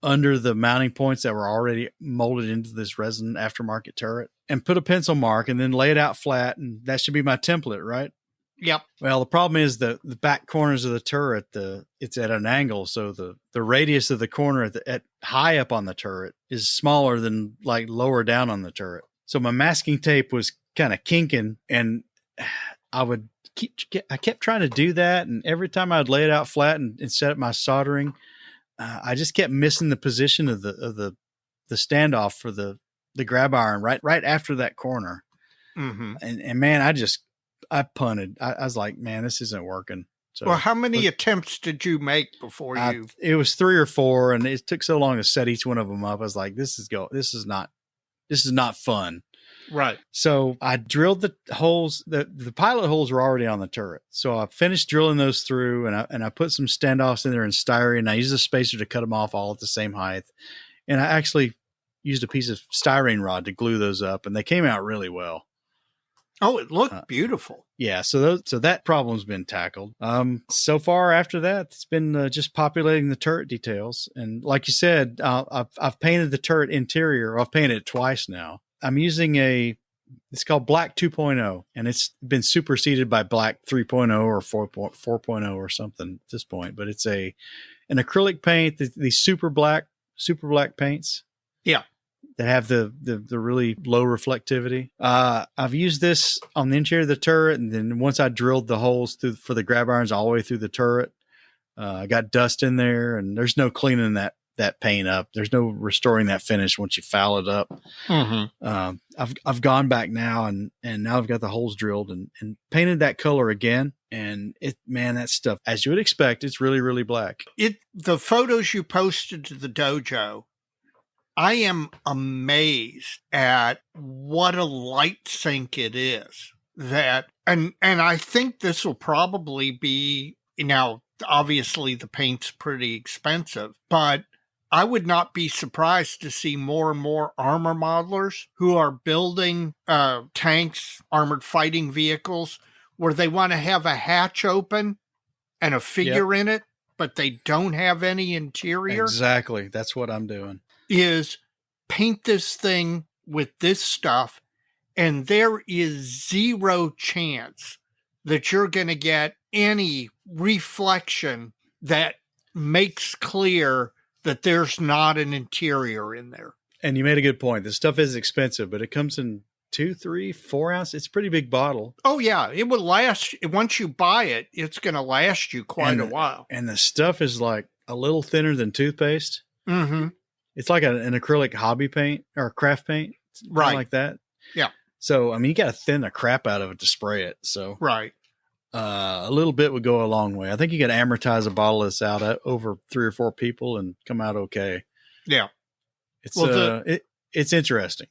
Under the mounting points that were already molded into this resin aftermarket turret, and put a pencil mark and then lay it out flat. And that should be my template, right? Yep. Well, the problem is the back corners of the turret, it's at an angle. So the radius of the corner at high up on the turret is smaller than like lower down on the turret. So my masking tape was kind of kinking, and I kept trying to do that. And every time I'd lay it out flat and set up my soldering, I just kept missing the position of the standoff for the grab iron right after that corner. Mm-hmm. And man, I punted. I was like, man, this isn't working. So, well, how many attempts did you make before you? It was 3 or 4, and it took so long to set each one of them up. I was like, this is not fun. Right. So I drilled the holes. The pilot holes were already on the turret. So I finished drilling those through, and I put some standoffs in there in styrene. I used a spacer to cut them off all at the same height. And I actually used a piece of styrene rod to glue those up, and they came out really well. Oh, it looked beautiful. Yeah. So that problem's been tackled. So far after that, it's been just populating the turret details. And like you said, I've painted the turret interior. I've painted it twice now. I'm using it's called Black 2.0, and it's been superseded by Black 3.0 or 4.0 or something at this point. But it's an acrylic paint, these super black paints. Yeah. That have the really low reflectivity. I've used this on the interior of the turret, and then once I drilled the holes for the grab irons all the way through the turret, I got dust in there, and there's no cleaning that paint up. There's no restoring that finish once you foul it up. Mm-hmm. I've gone back now, and now I've got the holes drilled and painted that color again. And that stuff, as you would expect, it's really, really black. The photos you posted to the dojo, I am amazed at what a light sink it is. And I think this will probably be, now, obviously the paint's pretty expensive, but I would not be surprised to see more and more armor modelers who are building tanks, armored fighting vehicles, where they want to have a hatch open and a figure in it, but they don't have any interior. Exactly. That's what I'm doing. Is paint this thing with this stuff, and there is zero chance that you're going to get any reflection that makes clear that there's not an interior in there. And you made a good point. This stuff is expensive, but it comes in 2, 3, 4 ounce. It's a pretty big bottle. Oh yeah. It will last. Once you buy it, it's going to last you quite a while. And the stuff is like a little thinner than toothpaste. Mm-hmm. It's like an acrylic hobby paint or craft paint. Right. Like that. Yeah. So, I mean, you got to thin the crap out of it to spray it. So, right. A little bit would go a long way. I think you could amortize a bottle of this out over 3 or 4 people and come out okay. Yeah. It's interesting.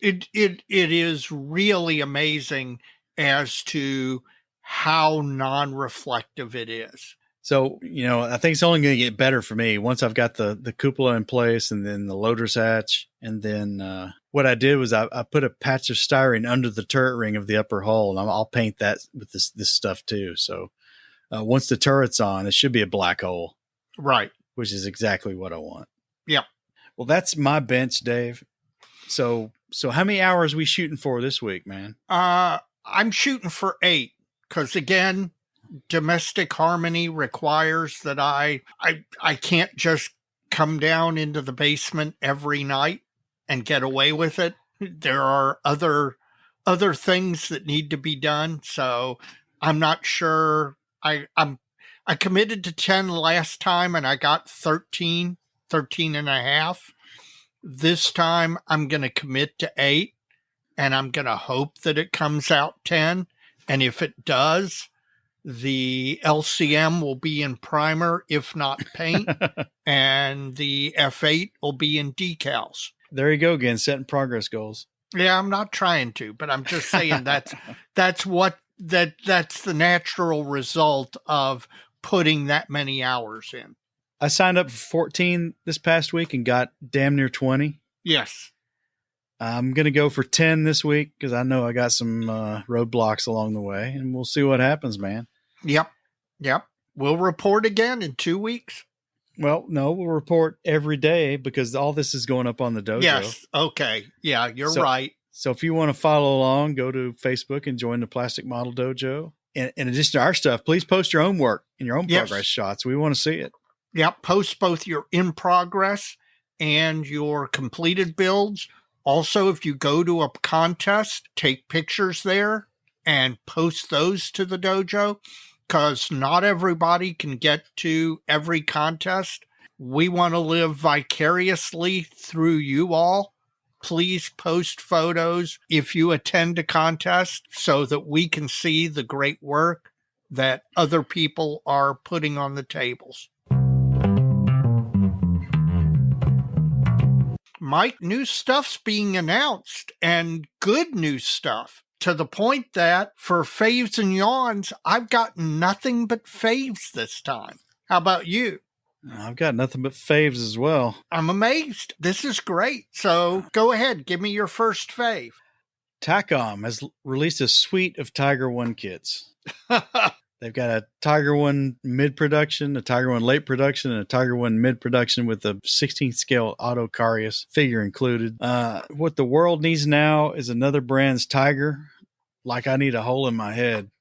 It is really amazing as to how non-reflective it is. So, I think it's only going to get better for me once I've got the cupola in place, and then the loader's hatch. And then what I did was I put a patch of styrene under the turret ring of the upper hull, and I'll paint that with this stuff too. So once the turret's on, it should be a black hole. Right. which is exactly what I want. Yep. Well, that's my bench, Dave. So how many hours we shooting for this week, man? I'm shooting for 8 because, again, domestic harmony requires that I can't just come down into the basement every night and get away with it. There are other things that need to be done. So I'm not sure. I committed to 10 last time and I got 13 and a half. This time I'm going to commit to 8 and I'm going to hope that it comes out 10. And if it does, the LCM will be in primer, if not paint, and the F8 will be in decals. There you go again, setting progress goals. Yeah, I'm not trying to, but I'm just saying that's the natural result of putting that many hours in. I signed up for 14 this past week and got damn near 20. Yes. I'm going to go for 10 this week because I know I got some roadblocks along the way, and we'll see what happens, man. Yep. We'll report again in 2 weeks. Well, no, we'll report every day because all this is going up on the dojo. Yes. Okay. Yeah, you're right. So if you want to follow along, go to Facebook and join the Plastic Model Dojo. In addition to our stuff, please post your own work and your own progress shots. We want to see it. Yep. Post both your in progress and your completed builds. Also, if you go to a contest, take pictures there and post those to the dojo because not everybody can get to every contest. We want to live vicariously through you all. Please post photos if you attend a contest so that we can see the great work that other people are putting on the tables. Mike, new stuff's being announced and good new stuff to the point that for faves and yawns, I've got nothing but faves this time. How about you? I've got nothing but faves as well. I'm amazed. This is great. So go ahead. Give me your first fave. Takom has released a suite of Tiger One kits. They've got a Tiger One mid-production, a Tiger One late production, and a Tiger One mid-production with a 16th scale Otto Carius figure included. What the world needs now is another brand's Tiger. Like I need a hole in my head.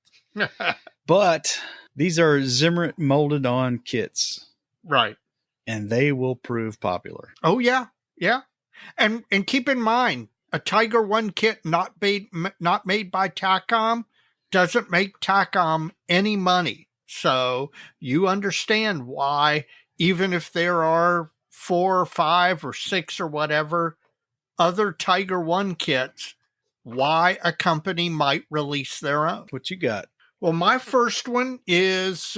But these are Zimmerit molded on kits. Right. And they will prove popular. Oh, yeah. Yeah. And keep in mind, a Tiger One kit not made by Takom doesn't make Takom any money. So you understand why, even if there are 4 or 5 or 6 or whatever other Tiger One kits, why a company might release their own. What you got? Well, my first one is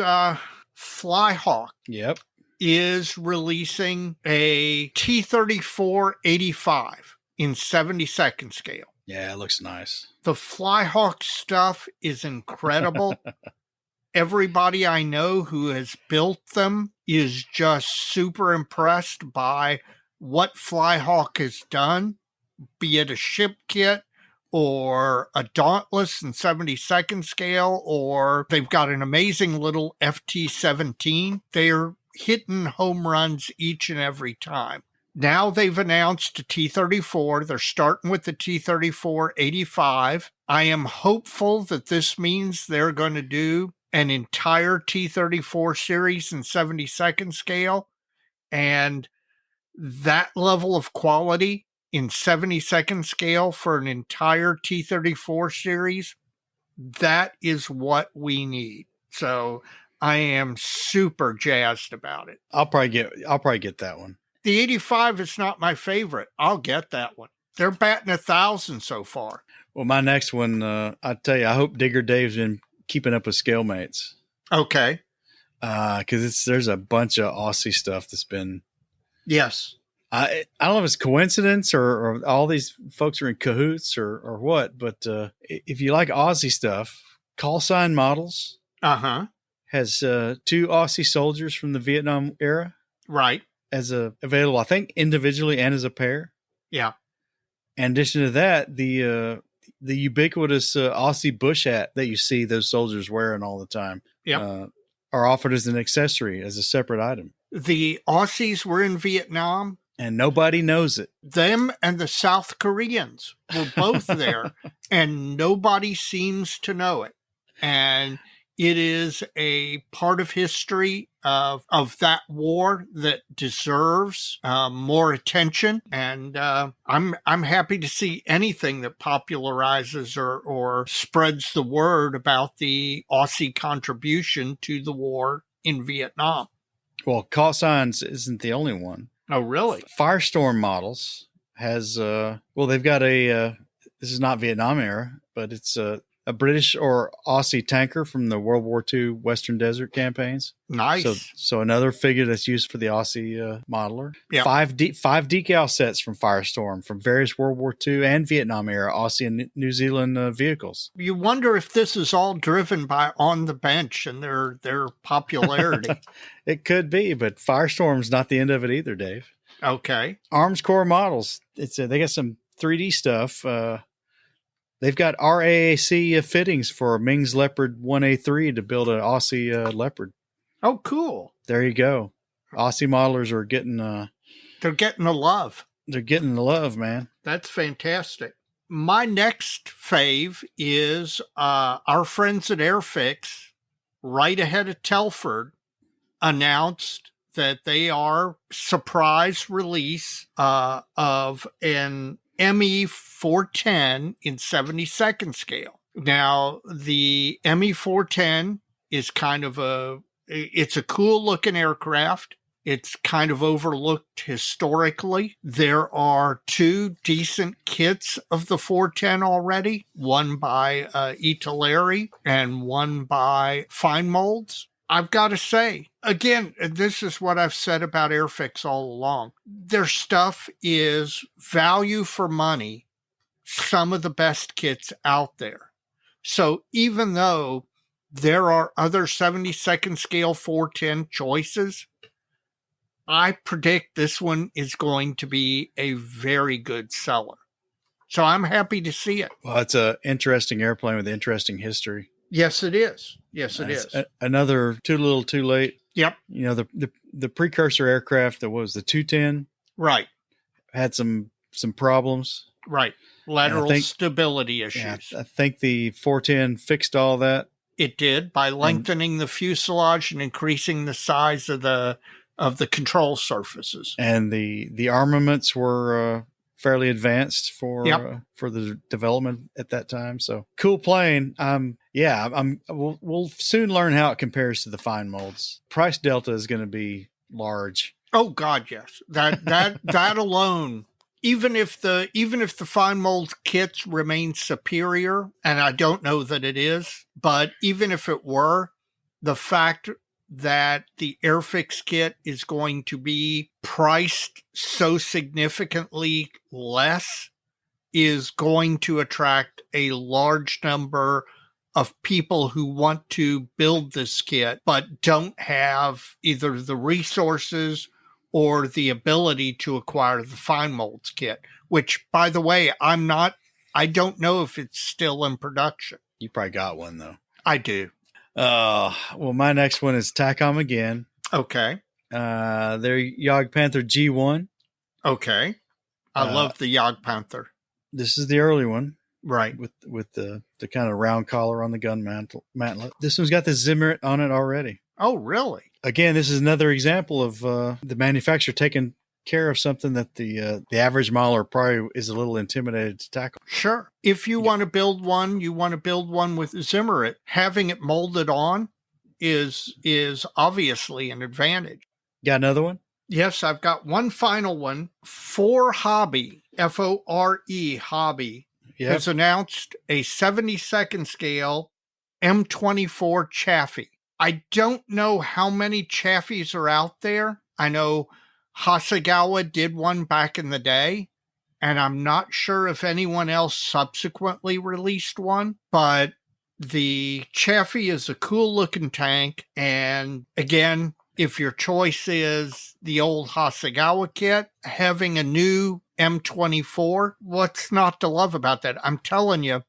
Flyhawk. Yep. Is releasing a T-34-85 in 72nd scale. Yeah, it looks nice. The Flyhawk stuff is incredible. Everybody I know who has built them is just super impressed by what Flyhawk has done, be it a ship kit or a Dauntless in 72nd scale, or they've got an amazing little FT-17. They're hitting home runs each and every time. Now they've announced a T-34. They're starting with the T-34-85. I am hopeful that this means they're going to do an entire T-34 series in 72nd scale. And that level of quality in 72nd scale for an entire T-34 series, that is what we need. So I am super jazzed about it. I'll probably get that one. The 85 is not my favorite. I'll get that one. They're batting 1,000 so far. Well, my next one, I tell you, I hope Digger Dave's been keeping up with scale mates. Okay. Because there's a bunch of Aussie stuff that's been. Yes. I don't know if it's coincidence or all these folks are in cahoots or what, but if you like Aussie stuff, Call Sign Models has 2 Aussie soldiers from the Vietnam era. Right. As available, I think, individually and as a pair. Yeah. In addition to that, the ubiquitous Aussie bush hat that you see those soldiers wearing all the time are offered as an accessory, as a separate item. The Aussies were in Vietnam. And nobody knows it. Them and the South Koreans were both there, and nobody seems to know it. And it is a part of history of that war that deserves more attention. And I'm happy to see anything that popularizes or spreads the word about the Aussie contribution to the war in Vietnam. Well, Call Signs isn't the only one. Oh, really? Firestorm Models has, they've got this is not Vietnam era, but it's a British or Aussie tanker from the World War II Western Desert campaigns. Nice. So another figure that's used for the Aussie modeler. Yep. Five decal sets from Firestorm from various World War II and Vietnam era Aussie and New Zealand vehicles. You wonder if this is all driven by On the Bench and their popularity. It could be, but Firestorm's not the end of it either, Dave. Okay. Arms Corps Models. They got some 3D stuff. They've got RAAC fittings for Ming's Leopard 1A3 to build an Aussie Leopard. Oh, cool. There you go. Aussie modelers are getting... they're getting the love. They're getting the love, man. That's fantastic. My next fave is our friends at Airfix, right ahead of Telford, announced that they are surprise release of an ME410 in 72nd scale. Now, the ME410 is it's a cool looking aircraft. It's kind of overlooked historically. There are 2 decent kits of the 410 already, one by Italeri and one by Fine Molds. I've got to say, again, this is what I've said about Airfix all along. Their stuff is value for money, some of the best kits out there. So even though there are other 72nd scale 410 choices, I predict this one is going to be a very good seller. So I'm happy to see it. Well, it's an interesting airplane with interesting history. Yes, it is. Yes, it is. Another too little, too late. Yep. You know, the precursor aircraft that was the 210. Right. Had some problems. Right. Lateral stability issues. Yeah, I think the 410 fixed all that. It did by lengthening the fuselage and increasing the size of the control surfaces. And the armaments were fairly advanced for the development at that time. So cool plane. We'll soon learn how it compares to the Fine Molds. Price delta is going to be large. Oh God, yes. That alone. Even if the Fine Molds kits remain superior, and I don't know that it is, but even if it were, the fact that the Airfix kit is going to be priced so significantly less is going to attract a large number of people who want to build this kit but don't have either the resources or the ability to acquire the Fine Molds kit, which, by the way, I don't know if it's still in production. You probably got one, though. I do. Well, my next one is TACOM again. Okay. Their Jagd Panther G1. Okay. I love the Jagd Panther. This is the early one. Right. With the kind of round collar on the gun mantlet. This one's got the Zimmerit on it already. Oh, really? Again, this is another example of the manufacturer taking care of something that the average modeler probably is a little intimidated to tackle. Sure. If you want to build one, with Zimmerit. Having it molded on is obviously an advantage. Got another one? Yes, I've got one final one. For Hobby, F-O-R-E, Hobby, has announced a 72nd scale M24 Chaffee. I don't know how many Chaffies are out there. I know Hasegawa did one back in the day, and I'm not sure if anyone else subsequently released one, but the Chaffee is a cool looking tank. And again, if your choice is the old Hasegawa kit, having a new M24, what's not to love about that? I'm telling you,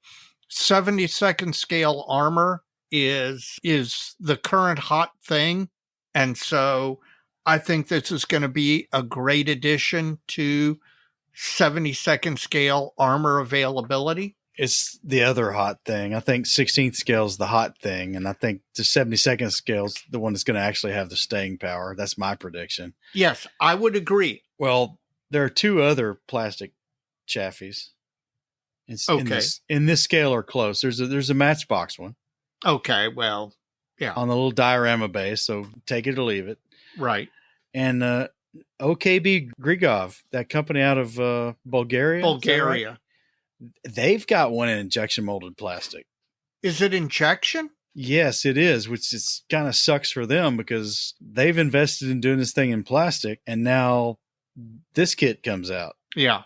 72nd scale armor is the current hot thing. And so I think this is going to be a great addition to 72nd scale armor availability. It's the other hot thing. I think 16th scale is the hot thing, and I think the 72nd scale is the one that's going to actually have the staying power. That's my prediction. Yes, I would agree. Well, there are two other plastic chaffies. In this scale are close. There's a Matchbox one. Okay, well, yeah. On the little diorama base, so take it or leave it. Right. And OKB Grigov, that company out of Bulgaria. Bulgaria. They've got one in injection molded plastic. Is it injection? Yes, it is, which is kind of sucks for them because they've invested in doing this thing in plastic, and now this kit comes out. Yeah.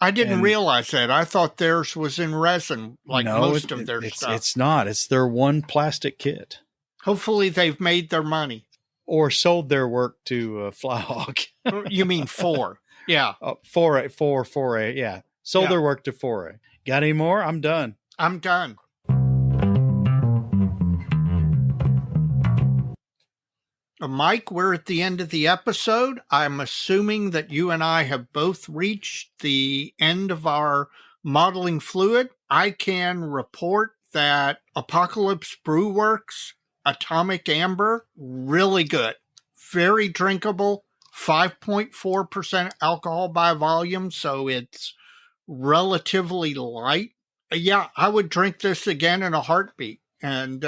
I didn't realize that. I thought theirs was in resin, like most of their stuff. It's not. It's their one plastic kit. Hopefully they've made their money. Or sold their work to Flyhawk. You mean 4? Yeah. 4A, yeah. Sold their work to 4A. Got any more? I'm done. I'm done. Mike, we're at the end of the episode. I'm assuming that you and I have both reached the end of our modeling fluid. I can report that Apocalypse Brew Works Atomic Amber, really good. Very drinkable. 5.4% alcohol by volume, so it's relatively light. Yeah, I would drink this again in a heartbeat. And,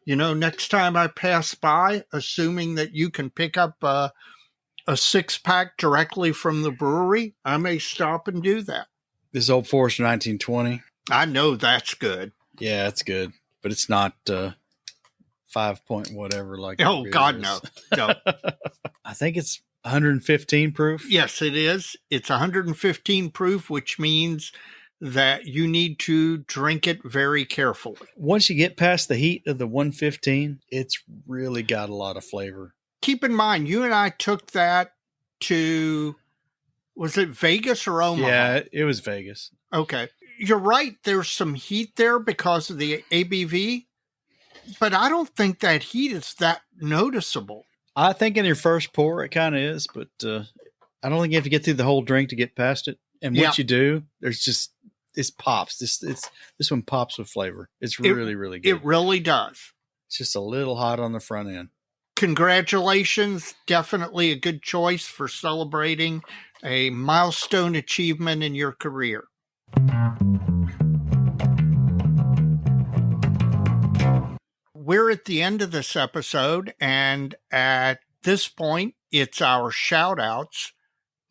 next time I pass by, assuming that you can pick up a 6-pack directly from the brewery, I may stop and do that. This Old Forester 1920. I know that's good. Yeah, it's good, but it's not 5 point whatever. Like, oh God, no. I think it's 115 proof. Yes, it is. It's 115 proof, which means that you need to drink it very carefully. Once you get past the heat of the 115, it's really got a lot of flavor. Keep in mind, you and I took that to, was it Vegas or Omaha? Yeah, it was Vegas. Okay. You're right. There's some heat there because of the ABV, but I don't think that heat is that noticeable. I think in your first pour, it kind of is, but I don't think you have to get through the whole drink to get past it. And once you do, it pops. This one pops with flavor. It's really, really good. It really does. It's just a little hot on the front end. Congratulations. Definitely a good choice for celebrating a milestone achievement in your career. We're at the end of this episode, and at this point, it's our shout-outs.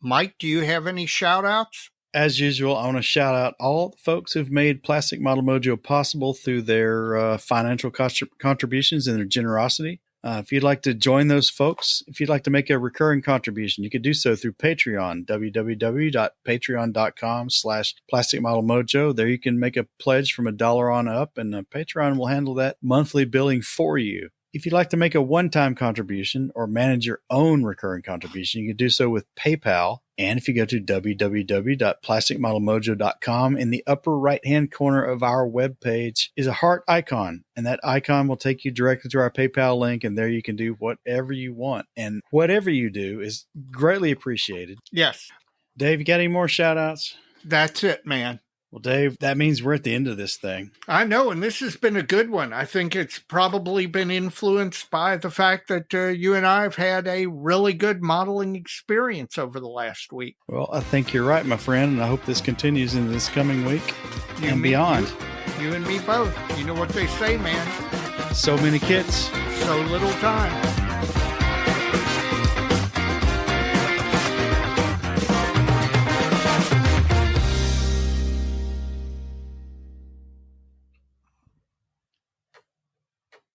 Mike, do you have any shout-outs? As usual, I want to shout out all the folks who've made Plastic Model Mojo possible through their financial contributions and their generosity. If you'd like to join those folks, if you'd like to make a recurring contribution, you can do so through Patreon, www.patreon.com/plasticmodelmojo. There you can make a pledge from $1 on up, and Patreon will handle that monthly billing for you. If you'd like to make a one-time contribution or manage your own recurring contribution, you can do so with PayPal. And if you go to www.plasticmodelmojo.com, in the upper right-hand corner of our webpage is a heart icon. And that icon will take you directly to our PayPal link, and there you can do whatever you want. And whatever you do is greatly appreciated. Yes. Dave, you got any more shout-outs? That's it, man. Well, Dave, that means we're at the end of this thing. I know, and this has been a good one. I think it's probably been influenced by the fact that you and I have had a really good modeling experience over the last week. Well, I think you're right, my friend, and I hope this continues into this coming week and beyond. You and me both. You know what they say, man. So many kits. So little time.